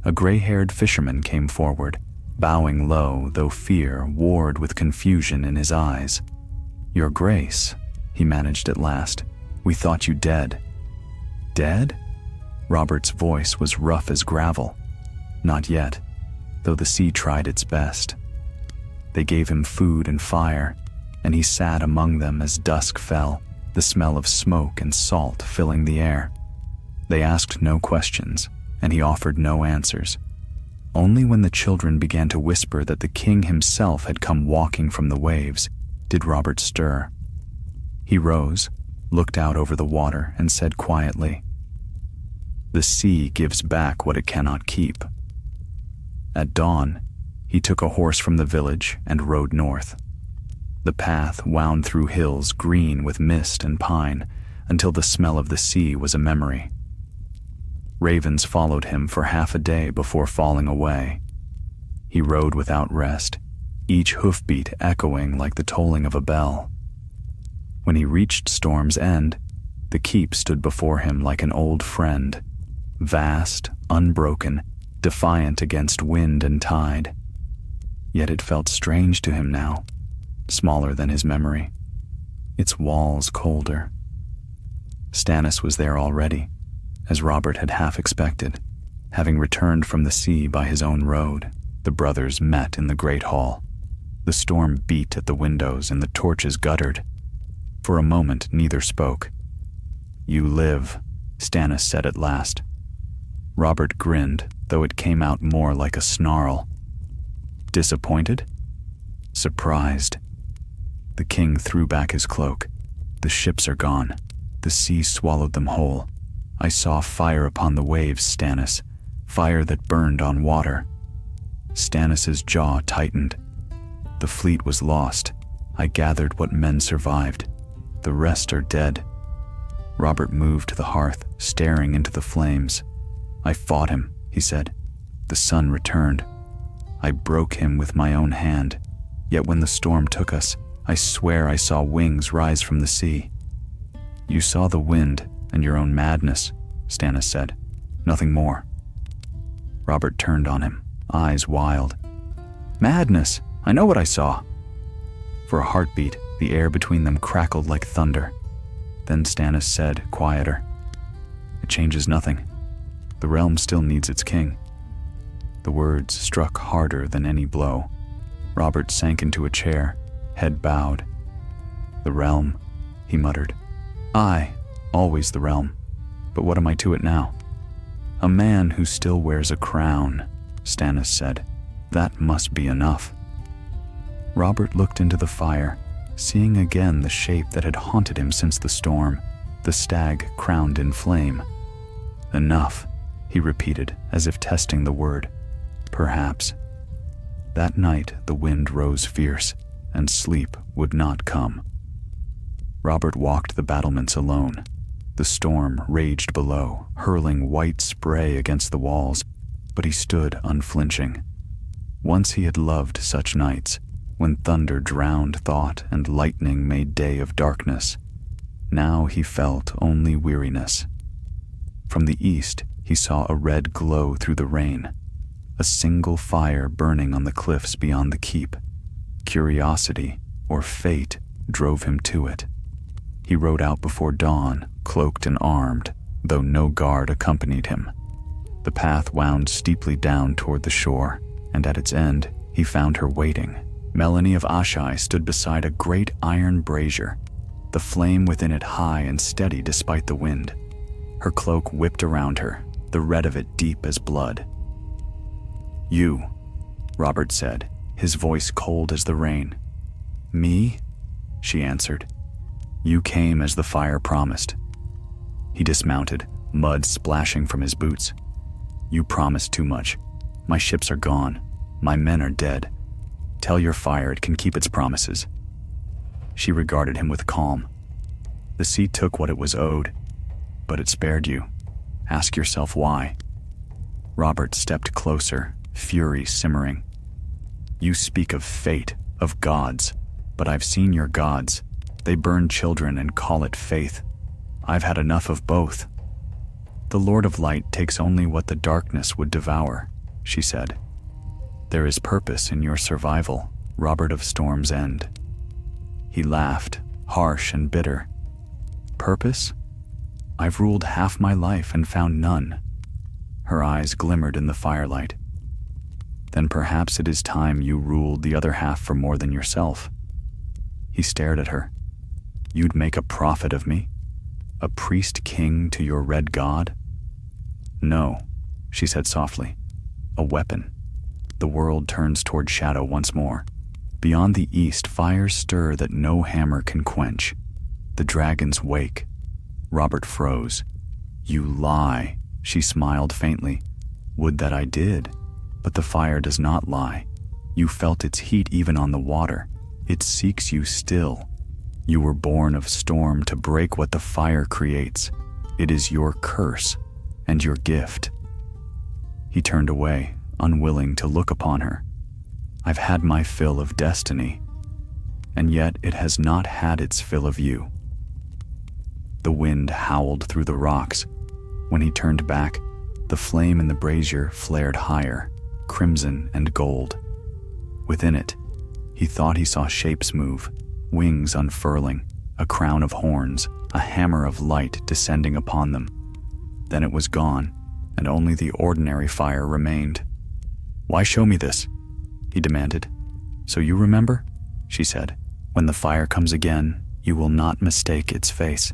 A gray-haired fisherman came forward, bowing low, though fear warred with confusion in his eyes. "Your Grace," he managed at last, "we thought you dead." "Dead?" Robert's voice was rough as gravel. "Not yet, though the sea tried its best." They gave him food and fire, and he sat among them as dusk fell, the smell of smoke and salt filling the air. They asked no questions, and he offered no answers. Only when the children began to whisper that the king himself had come walking from the waves did Robert stir. He rose, looked out over the water, and said quietly, "The sea gives back what it cannot keep." At dawn, he took a horse from the village and rode north. The path wound through hills green with mist and pine until the smell of the sea was a memory. Ravens followed him for half a day before falling away. He rode without rest, each hoofbeat echoing like the tolling of a bell. When he reached Storm's End, the keep stood before him like an old friend, vast, unbroken, defiant against wind and tide. Yet it felt strange to him now, smaller than his memory, its walls colder. Stannis was there already, as Robert had half expected. Having returned from the sea by his own road, the brothers met in the great hall. The storm beat at the windows and the torches guttered. For a moment neither spoke. "You live," Stannis said at last. Robert grinned, though it came out more like a snarl. "Disappointed?" "Surprised." The king threw back his cloak. "The ships are gone. The sea swallowed them whole. I saw fire upon the waves, Stannis, fire that burned on water." Stannis's jaw tightened. "The fleet was lost. I gathered what men survived. The rest are dead." Robert moved to the hearth, staring into the flames. "I fought him," he said. "The sun returned. I broke him with my own hand. Yet when the storm took us, I swear I saw wings rise from the sea." "You saw the wind and your own madness," Stannis said. "Nothing more." Robert turned on him, eyes wild. "Madness! I know what I saw." For a heartbeat, the air between them crackled like thunder. Then Stannis said, quieter, "It changes nothing. The realm still needs its king." The words struck harder than any blow. Robert sank into a chair, head bowed. "The realm," he muttered. "Aye, always the realm. But what am I to it now?" "A man who still wears a crown," Stannis said. "That must be enough." Robert looked into the fire, seeing again the shape that had haunted him since the storm, the stag crowned in flame. "Enough," he repeated, as if testing the word. "Perhaps." That night the wind rose fierce, and sleep would not come. Robert walked the battlements alone. The storm raged below, hurling white spray against the walls, but he stood unflinching. Once he had loved such nights, when thunder drowned thought and lightning made day of darkness. Now he felt only weariness. From the east he saw a red glow through the rain, a single fire burning on the cliffs beyond the keep. Curiosity, or fate, drove him to it. He rode out before dawn, cloaked and armed, though no guard accompanied him. The path wound steeply down toward the shore, and at its end he found her waiting. Melanie of Ashai stood beside a great iron brazier, the flame within it high and steady despite the wind. Her cloak whipped around her, the red of it deep as blood. "You," Robert said, his voice cold as the rain. "Me?" she answered. "You came as the fire promised." He dismounted, mud splashing from his boots. "You promised too much. My ships are gone. My men are dead. Tell your fire it can keep its promises." She regarded him with calm. "The sea took what it was owed, but it spared you. Ask yourself why." Robert stepped closer, fury simmering. "You speak of fate, of gods, but I've seen your gods. They burn children and call it faith. I've had enough of both." "The Lord of Light takes only what the darkness would devour," she said. "There is purpose in your survival, Robert of Storm's End." He laughed, harsh and bitter. "Purpose? I've ruled half my life and found none." Her eyes glimmered in the firelight. "Then perhaps it is time you ruled the other half for more than yourself." He stared at her. "You'd make a prophet of me? A priest king to your red god?" "No," she said softly. "A weapon." The world turns toward shadow once more. Beyond the east, fires stir that no hammer can quench. The dragons wake. Robert froze. "You lie," she smiled faintly. "Would that I did. But the fire does not lie. You felt its heat even on the water. It seeks you still. You were born of storm to break what the fire creates. It is your curse and your gift." He turned away, unwilling to look upon her. "I've had my fill of destiny, and yet it has not had its fill of you." The wind howled through the rocks. When he turned back, the flame in the brazier flared higher, crimson and gold. Within it, he thought he saw shapes move, wings unfurling, a crown of horns, a hammer of light descending upon them. Then it was gone, and only the ordinary fire remained. "Why show me this?" he demanded. "So you remember?" she said. "When the fire comes again, you will not mistake its face."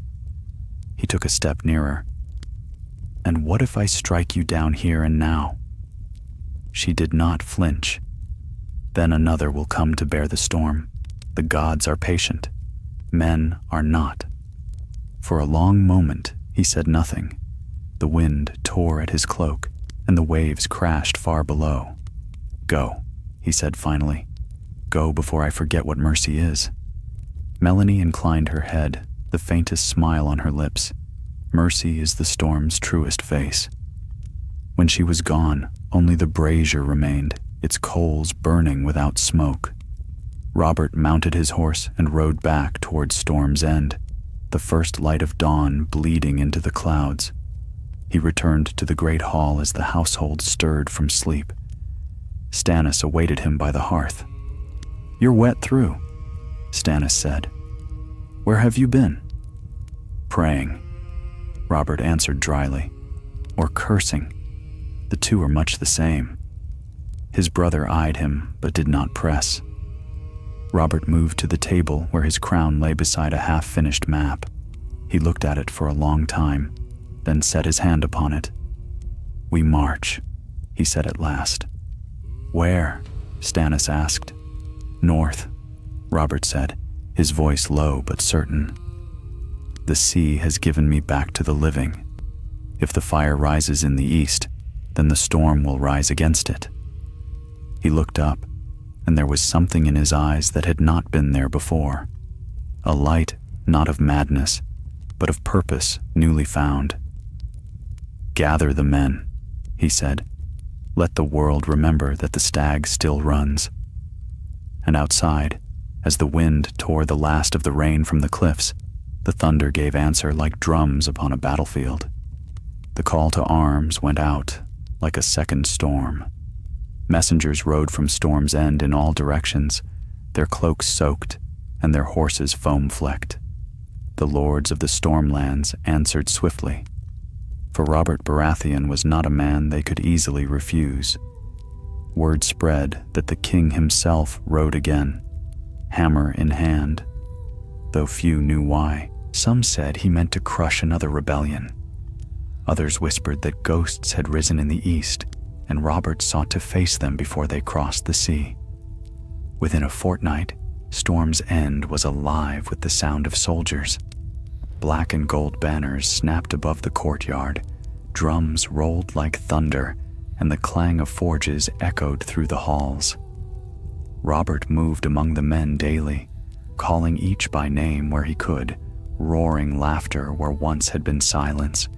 He took a step nearer. "And what if I strike you down here and now?" She did not flinch. "Then another will come to bear the storm. The gods are patient. Men are not." For a long moment, he said nothing. The wind tore at his cloak, and the waves crashed far below. "Go," he said finally. "Go before I forget what mercy is." Melanie inclined her head, the faintest smile on her lips. Mercy is the storm's truest face. When she was gone, only the brazier remained, its coals burning without smoke. Robert mounted his horse and rode back toward Storm's End, the first light of dawn bleeding into the clouds. He returned to the great hall as the household stirred from sleep. Stannis awaited him by the hearth. "You're wet through," Stannis said. "Where have you been?" "Praying," Robert answered dryly. "Or cursing. The two are much the same." His brother eyed him, but did not press. Robert moved to the table where his crown lay beside a half-finished map. He looked at it for a long time, then set his hand upon it. "We march," he said at last. "Where?" Stannis asked. "North," Robert said, his voice low but certain. "The sea has given me back to the living. If the fire rises in the east, then the storm will rise against it." He looked up, and there was something in his eyes that had not been there before. A light not of madness, but of purpose newly found. "Gather the men," he said. "Let the world remember that the stag still runs." And outside, as the wind tore the last of the rain from the cliffs, the thunder gave answer like drums upon a battlefield. The call to arms went out like a second storm. Messengers rode from Storm's End in all directions, their cloaks soaked and their horses foam-flecked. The lords of the Stormlands answered swiftly, for Robert Baratheon was not a man they could easily refuse. Word spread that the king himself rode again, hammer in hand, though few knew why. Some said he meant to crush another rebellion. Others whispered that ghosts had risen in the east, and Robert sought to face them before they crossed the sea. Within a fortnight, Storm's End was alive with the sound of soldiers. Black and gold banners snapped above the courtyard, drums rolled like thunder, and the clang of forges echoed through the halls. Robert moved among the men daily, calling each by name where he could, roaring laughter where once had been silence.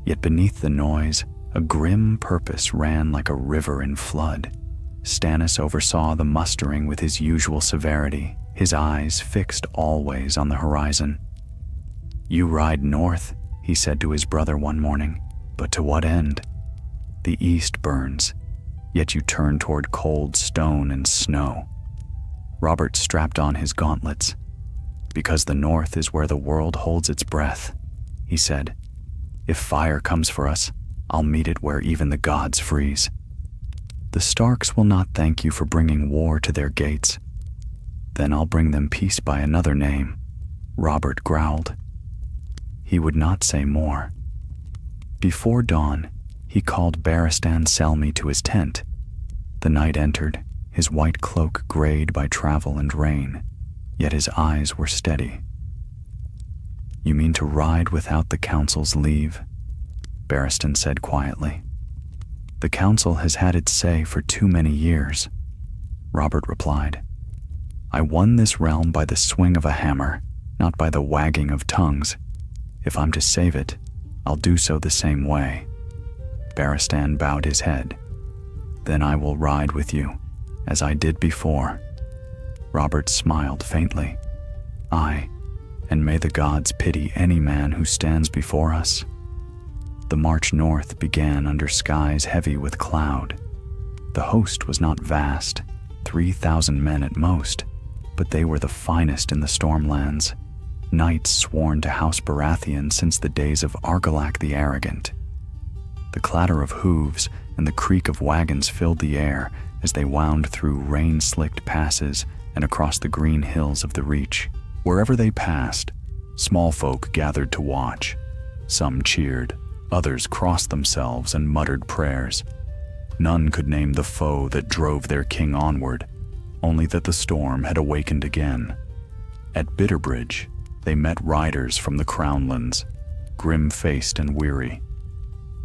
Yet beneath the noise, a grim purpose ran like a river in flood. Stannis oversaw the mustering with his usual severity, his eyes fixed always on the horizon. "You ride north," he said to his brother one morning, "but to what end? The east burns, yet you turn toward cold stone and snow." Robert strapped on his gauntlets. "Because the north is where the world holds its breath," he said. "If fire comes for us, I'll meet it where even the gods freeze. The Starks will not thank you for bringing war to their gates. Then I'll bring them peace by another name," Robert growled. He would not say more. Before dawn, he called Barristan Selmy to his tent. The knight entered, his white cloak grayed by travel and rain, yet his eyes were steady. "You mean to ride without the council's leave?" Barristan said quietly. "The council has had its say for too many years," Robert replied. "I won this realm by the swing of a hammer, not by the wagging of tongues. If I'm to save it, I'll do so the same way." Barristan bowed his head. "Then I will ride with you, as I did before." Robert smiled faintly. "Aye, and may the gods pity any man who stands before us." The march north began under skies heavy with cloud. The host was not vast, 3,000 men at most, but they were the finest in the Stormlands, knights sworn to House Baratheon since the days of Argilac the Arrogant. The clatter of hooves and the creak of wagons filled the air as they wound through rain-slicked passes and across the green hills of the Reach. Wherever they passed, small folk gathered to watch. Some cheered, others crossed themselves and muttered prayers. None could name the foe that drove their king onward, only that the storm had awakened again. At Bitterbridge, they met riders from the Crownlands, grim-faced and weary.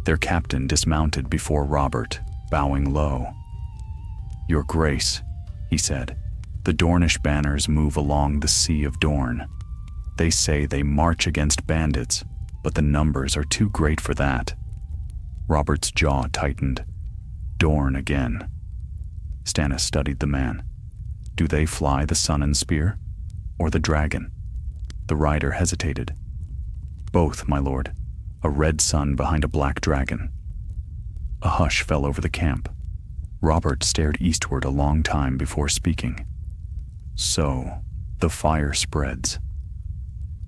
Their captain dismounted before Robert, bowing low. "Your Grace," he said, "the Dornish banners move along the Sea of Dorne. They say they march against bandits, but the numbers are too great for that." Robert's jaw tightened. Dorne again. Stannis studied the man. Do they fly the sun and spear, or the dragon? The rider hesitated. Both, my lord. A red sun behind a black dragon. A hush fell over the camp. Robert stared eastward a long time before speaking. So, the fire spreads.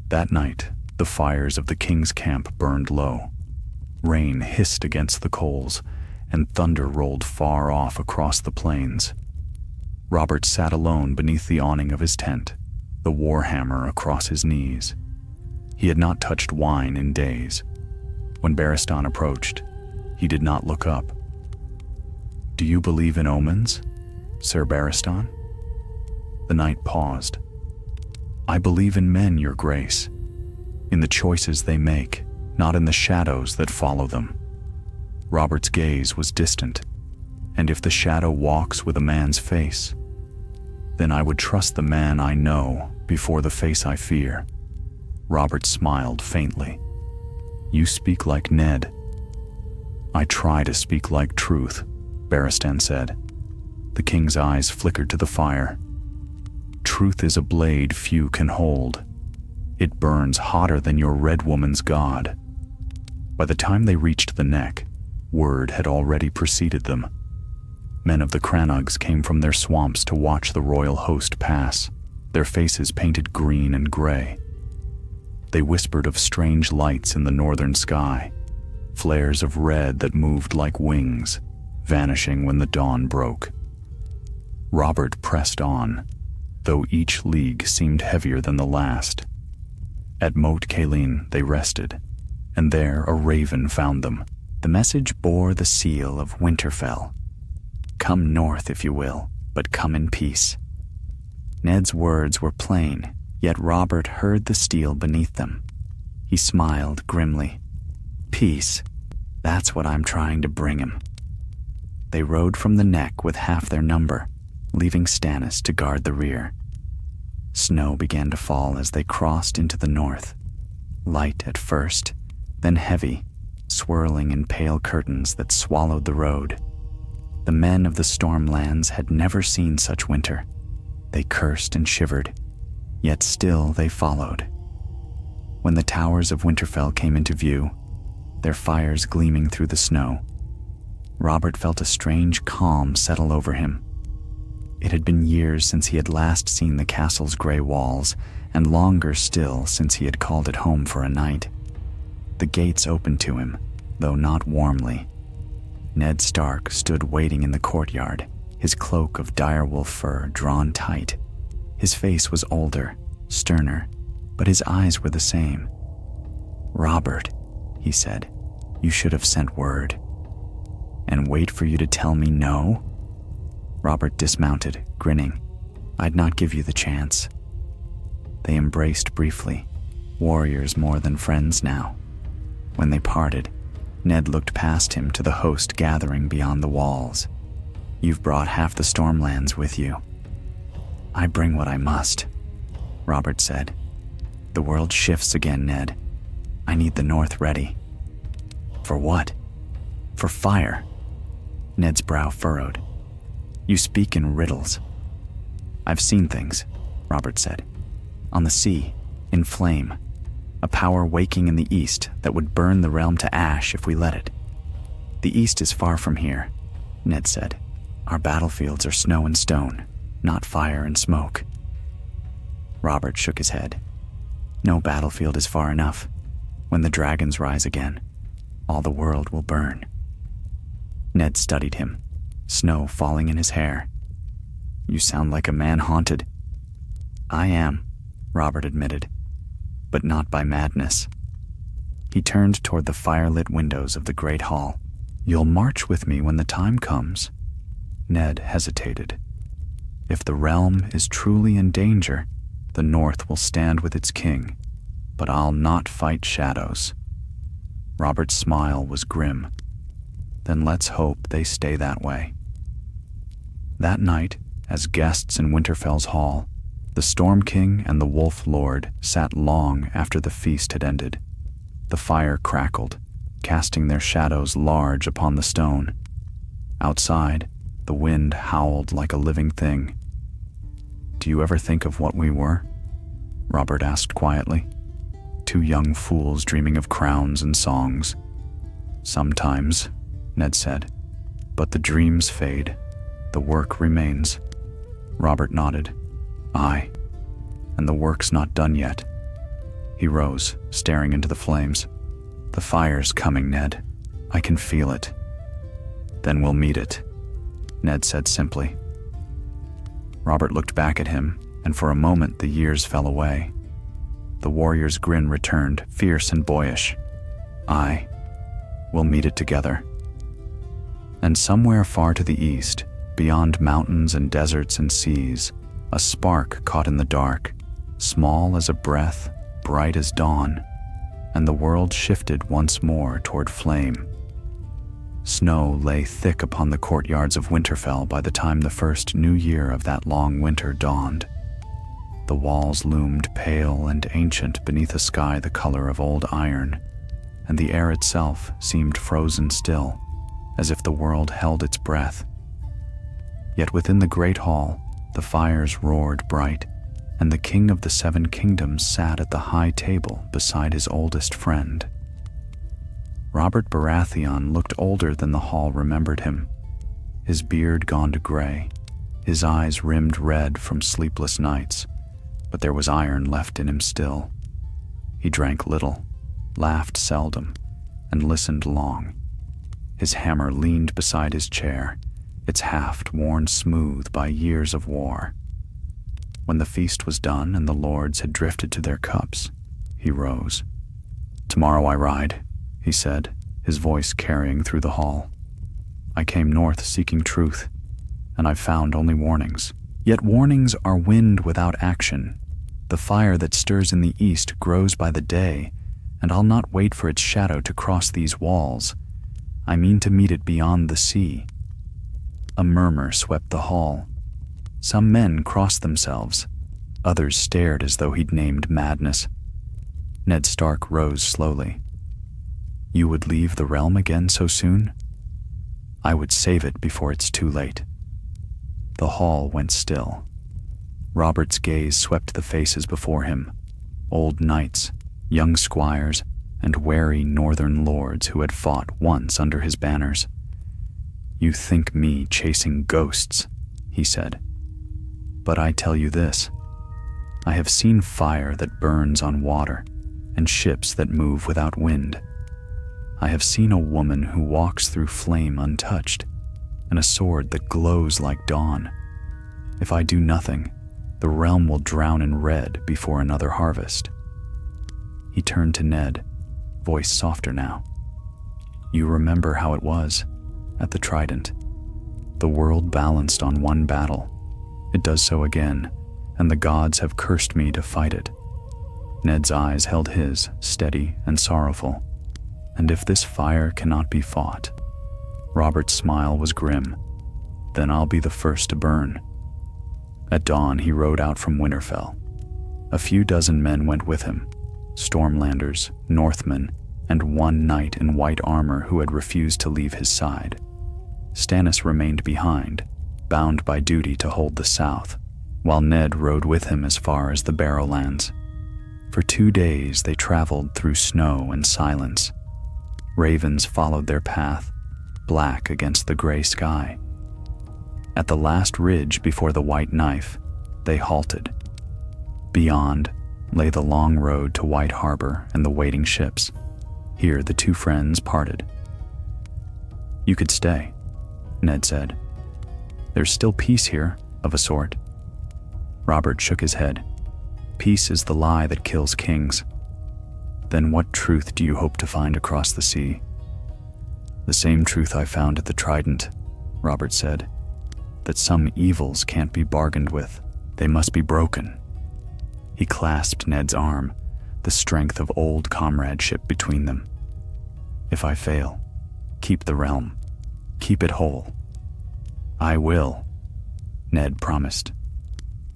That night, the fires of the king's camp burned low. Rain hissed against the coals, and thunder rolled far off across the plains. Robert sat alone beneath the awning of his tent, the warhammer across his knees. He had not touched wine in days. When Baratheon approached, he did not look up. "Do you believe in omens, Sir Baratheon?" The knight paused. "I believe in men, your grace, in the choices they make, not in the shadows that follow them." Robert's gaze was distant. "And if the shadow walks with a man's face, then I would trust the man I know before the face I fear." Robert smiled faintly. "You speak like Ned." "I try to speak like truth," Baratheon said. The king's eyes flickered to the fire. "Truth is a blade few can hold. It burns hotter than your red woman's god." By the time they reached the neck, word had already preceded them. Men of the Crannogs came from their swamps to watch the royal host pass, their faces painted green and gray. They whispered of strange lights in the northern sky, flares of red that moved like wings, vanishing when the dawn broke. Robert pressed on, though each league seemed heavier than the last. At Moat Cailin they rested, and there a raven found them. The message bore the seal of Winterfell. "Come north if you will, but come in peace." Ned's words were plain, yet Robert heard the steel beneath them. He smiled grimly. "Peace, that's what I'm trying to bring him." They rode from the neck with half their number, leaving Stannis to guard the rear. Snow began to fall as they crossed into the north, light at first, then heavy, swirling in pale curtains that swallowed the road. The men of the Stormlands had never seen such winter. They cursed and shivered, yet still they followed. When the towers of Winterfell came into view, their fires gleaming through the snow, Robert felt a strange calm settle over him. It had been years since he had last seen the castle's gray walls, and longer still since he had called it home for a night. The gates opened to him, though not warmly. Ned Stark stood waiting in the courtyard, his cloak of direwolf fur drawn tight. His face was older, sterner, but his eyes were the same. "Robert," he said, "you should have sent word." "And wait for you to tell me no?" Robert dismounted, grinning. "I'd not give you the chance." They embraced briefly, warriors more than friends now. When they parted, Ned looked past him to the host gathering beyond the walls. "You've brought half the Stormlands with you." "I bring what I must," Robert said. "The world shifts again, Ned. I need the North ready." "For what?" "For fire." Ned's brow furrowed. "You speak in riddles." "I've seen things," Robert said. "On the sea, in flame. A power waking in the east that would burn the realm to ash if we let it." "The east is far from here," Ned said. "Our battlefields are snow and stone, not fire and smoke." Robert shook his head. "No battlefield is far enough. When the dragons rise again, all the world will burn." Ned studied him, snow falling in his hair. "You sound like a man haunted." "I am," Robert admitted, "but not by madness." He turned toward the firelit windows of the great hall. "You'll march with me when the time comes." Ned hesitated. "If the realm is truly in danger, the North will stand with its king, but I'll not fight shadows." Robert's smile was grim. "Then let's hope they stay that way." That night, as guests in Winterfell's hall, the Storm King and the Wolf Lord sat long after the feast had ended. The fire crackled, casting their shadows large upon the stone. Outside, The wind howled like a living thing. "Do you ever think of what we were?" Robert asked quietly. "Two young fools dreaming of crowns and songs." "Sometimes," Ned said. "But the dreams fade. The work remains." Robert nodded. "Aye, and the work's not done yet." He rose, staring into the flames. "The fire's coming, Ned. I can feel it." "Then we'll meet it," Ned said simply. Robert looked back at him, and for a moment the years fell away. The warrior's grin returned, fierce and boyish. "Aye, we'll meet it together." And somewhere far to the east, beyond mountains and deserts and seas, a spark caught in the dark, small as a breath, bright as dawn, and the world shifted once more toward flame. Snow lay thick upon the courtyards of Winterfell by the time the first new year of that long winter dawned. The walls loomed pale and ancient beneath a sky the color of old iron, and the air itself seemed frozen still, as if the world held its breath. Yet within the great hall, the fires roared bright, and the king of the Seven Kingdoms sat at the high table beside his oldest friend. Robert Baratheon looked older than the hall remembered him, his beard gone to gray, his eyes rimmed red from sleepless nights, but there was iron left in him still. He drank little, laughed seldom, and listened long. His hammer leaned beside his chair, its haft worn smooth by years of war. When the feast was done and the lords had drifted to their cups, he rose. "Tomorrow I ride," he said, his voice carrying through the hall. "I came north seeking truth, and I've found only warnings. Yet warnings are wind without action. The fire that stirs in the east grows by the day, and I'll not wait for its shadow to cross these walls. I mean to meet it beyond the sea." A murmur swept the hall. Some men crossed themselves. Others stared as though he'd named madness. Ned Stark rose slowly. "You would leave the realm again so soon?" "I would save it before it's too late." The hall went still. Robert's gaze swept the faces before him, old knights, young squires, and wary northern lords who had fought once under his banners. "You think me chasing ghosts," he said. "But I tell you this. I have seen fire that burns on water, and ships that move without wind. I have seen a woman who walks through flame untouched, and a sword that glows like dawn. If I do nothing, the realm will drown in red before another harvest." He turned to Ned, voice softer now. "You remember how it was, at the Trident. The world balanced on one battle. It does so again, and the gods have cursed me to fight it." Ned's eyes held his, steady and sorrowful. "And if this fire cannot be fought," Robert's smile was grim, "then I'll be the first to burn." At dawn he rode out from Winterfell. A few dozen men went with him, Stormlanders, Northmen, and one knight in white armor who had refused to leave his side. Stannis remained behind, bound by duty to hold the south, while Ned rode with him as far as the Barrowlands. For 2 days they traveled through snow and silence. Ravens followed their path, black against the gray sky. At the last ridge before the White Knife, they halted. Beyond lay the long road to White Harbor and the waiting ships. Here the two friends parted. "You could stay," Ned said. "There's still peace here, of a sort." Robert shook his head. "Peace is the lie that kills kings." "Then what truth do you hope to find across the sea?" "The same truth I found at the Trident," Robert said. "That some evils can't be bargained with. They must be broken." He clasped Ned's arm, the strength of old comradeship between them. "If I fail, keep the realm. Keep it whole." "I will," Ned promised.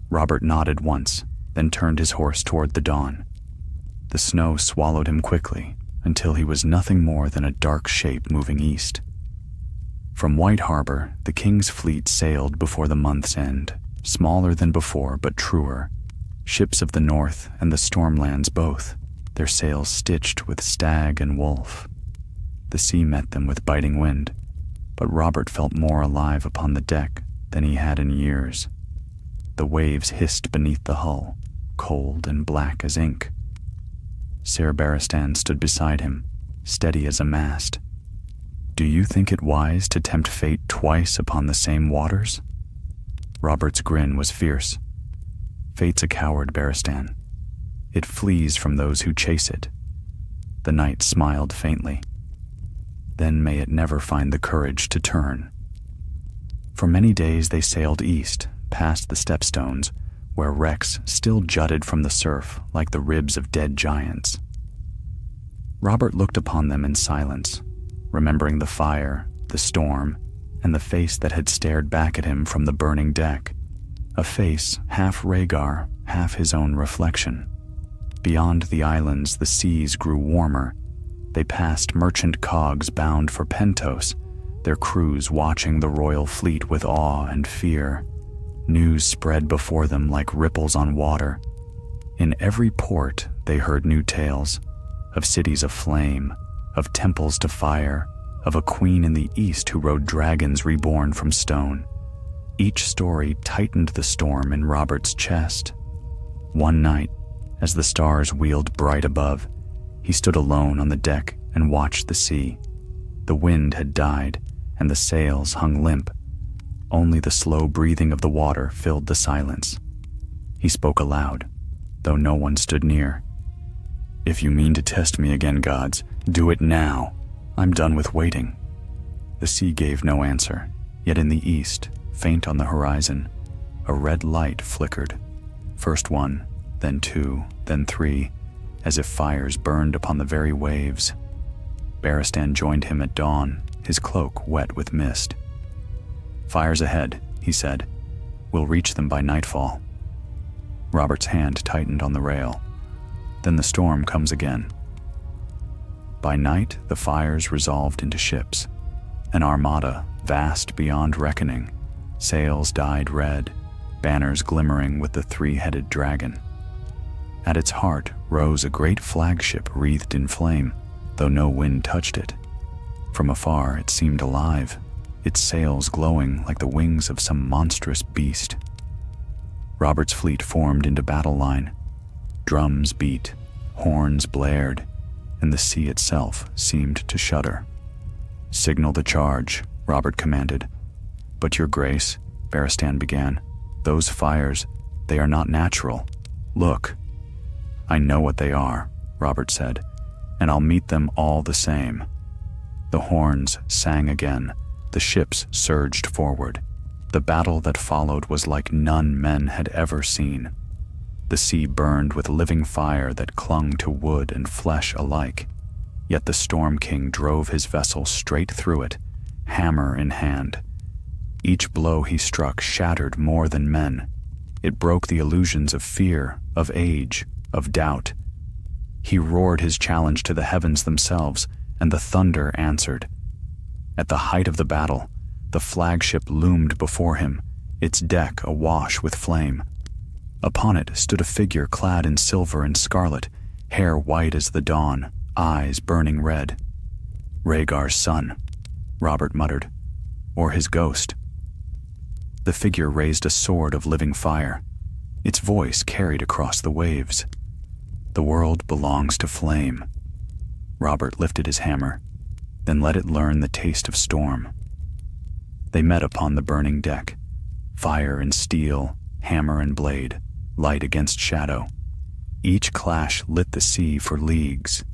Robert nodded once, then turned his horse toward the dawn. The snow swallowed him quickly until he was nothing more than a dark shape moving east. From White Harbor, the king's fleet sailed before the month's end, smaller than before but truer. Ships of the north and the Stormlands both, their sails stitched with stag and wolf. The sea met them with biting wind, but Robert felt more alive upon the deck than he had in years. The waves hissed beneath the hull, cold and black as ink. Ser Barristan stood beside him, steady as a mast. "Do you think it wise to tempt fate twice upon the same waters?" Robert's grin was fierce. "Fate's a coward, Barristan. It flees from those who chase it." The knight smiled faintly. "Then may it never find the courage to turn." For many days they sailed east, past the stepstones, where wrecks still jutted from the surf like the ribs of dead giants. Robert looked upon them in silence, remembering the fire, the storm, and the face that had stared back at him from the burning deck, a face half Rhaegar, half his own reflection. Beyond the islands, the seas grew warmer. They passed merchant cogs bound for Pentos, their crews watching the royal fleet with awe and fear. News spread before them like ripples on water. In every port they heard new tales, of cities aflame, of temples to fire, of a queen in the east who rode dragons reborn from stone. Each story tightened the storm in Robert's chest. One night, as the stars wheeled bright above, he stood alone on the deck and watched the sea. The wind had died, and the sails hung limp. Only the slow breathing of the water filled the silence. He spoke aloud, though no one stood near. "If you mean to test me again, gods, do it now. I'm done with waiting." The sea gave no answer, yet in the east, faint on the horizon, a red light flickered. First one, then two, then three, as if fires burned upon the very waves. Barristan joined him at dawn, his cloak wet with mist. "Fires ahead," he said. "We'll reach them by nightfall." Robert's hand tightened on the rail. Then the storm comes again. By night, the fires resolved into ships, an armada vast beyond reckoning, sails dyed red, banners glimmering with the three-headed dragon. At its heart rose a great flagship wreathed in flame, though no wind touched it. From afar it seemed alive, its sails glowing like the wings of some monstrous beast. Robert's fleet formed into battle line. Drums beat, horns blared, and the sea itself seemed to shudder. "Signal the charge," Robert commanded. "But your grace," Barristan began, "those fires, they are not natural. Look." "I know what they are," Robert said, "and I'll meet them all the same." The horns sang again, the ships surged forward. The battle that followed was like none men had ever seen. The sea burned with living fire that clung to wood and flesh alike, yet the Storm King drove his vessel straight through it, hammer in hand. Each blow he struck shattered more than men. It broke the illusions of fear, of age, of doubt. He roared his challenge to the heavens themselves, and the thunder answered. At the height of the battle, the flagship loomed before him, its deck awash with flame. Upon it stood a figure clad in silver and scarlet, hair white as the dawn, eyes burning red. "Rhaegar's son," Robert muttered, "or his ghost." The figure raised a sword of living fire. Its voice carried across the waves. "The world belongs to flame." Robert lifted his hammer, then let it learn the taste of storm. They met upon the burning deck, fire and steel, hammer and blade, light against shadow. Each clash lit the sea for leagues.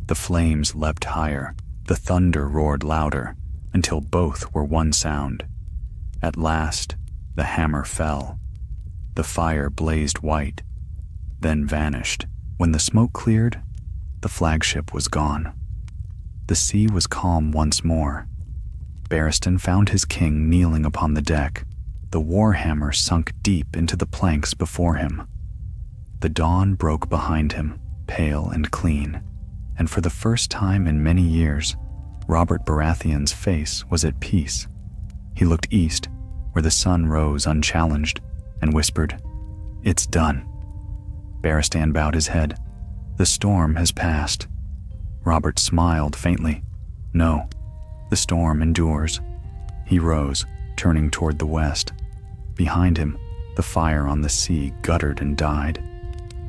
The flames leapt higher, the thunder roared louder, until both were one sound. At last, the hammer fell. The fire blazed white, then vanished. When the smoke cleared, the flagship was gone. The sea was calm once more. Barristan found his king kneeling upon the deck. The warhammer sunk deep into the planks before him. The dawn broke behind him, pale and clean, and for the first time in many years, Robert Baratheon's face was at peace. He looked east, where the sun rose unchallenged, and whispered, "It's done." Barristan bowed his head. "The storm has passed." Robert smiled faintly. "No, the storm endures." He rose, turning toward the west. Behind him, the fire on the sea guttered and died.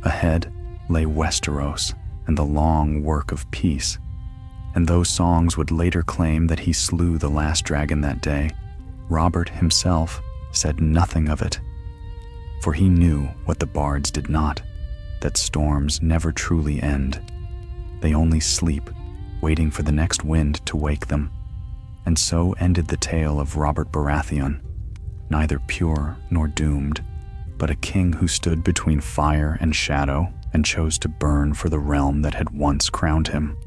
Ahead lay Westeros and the long work of peace. And those songs would later claim that he slew the last dragon that day. Robert himself said nothing of it, for he knew what the bards did not, that storms never truly end. They only sleep, waiting for the next wind to wake them. And so ended the tale of Robert Baratheon, neither pure nor doomed, but a king who stood between fire and shadow and chose to burn for the realm that had once crowned him.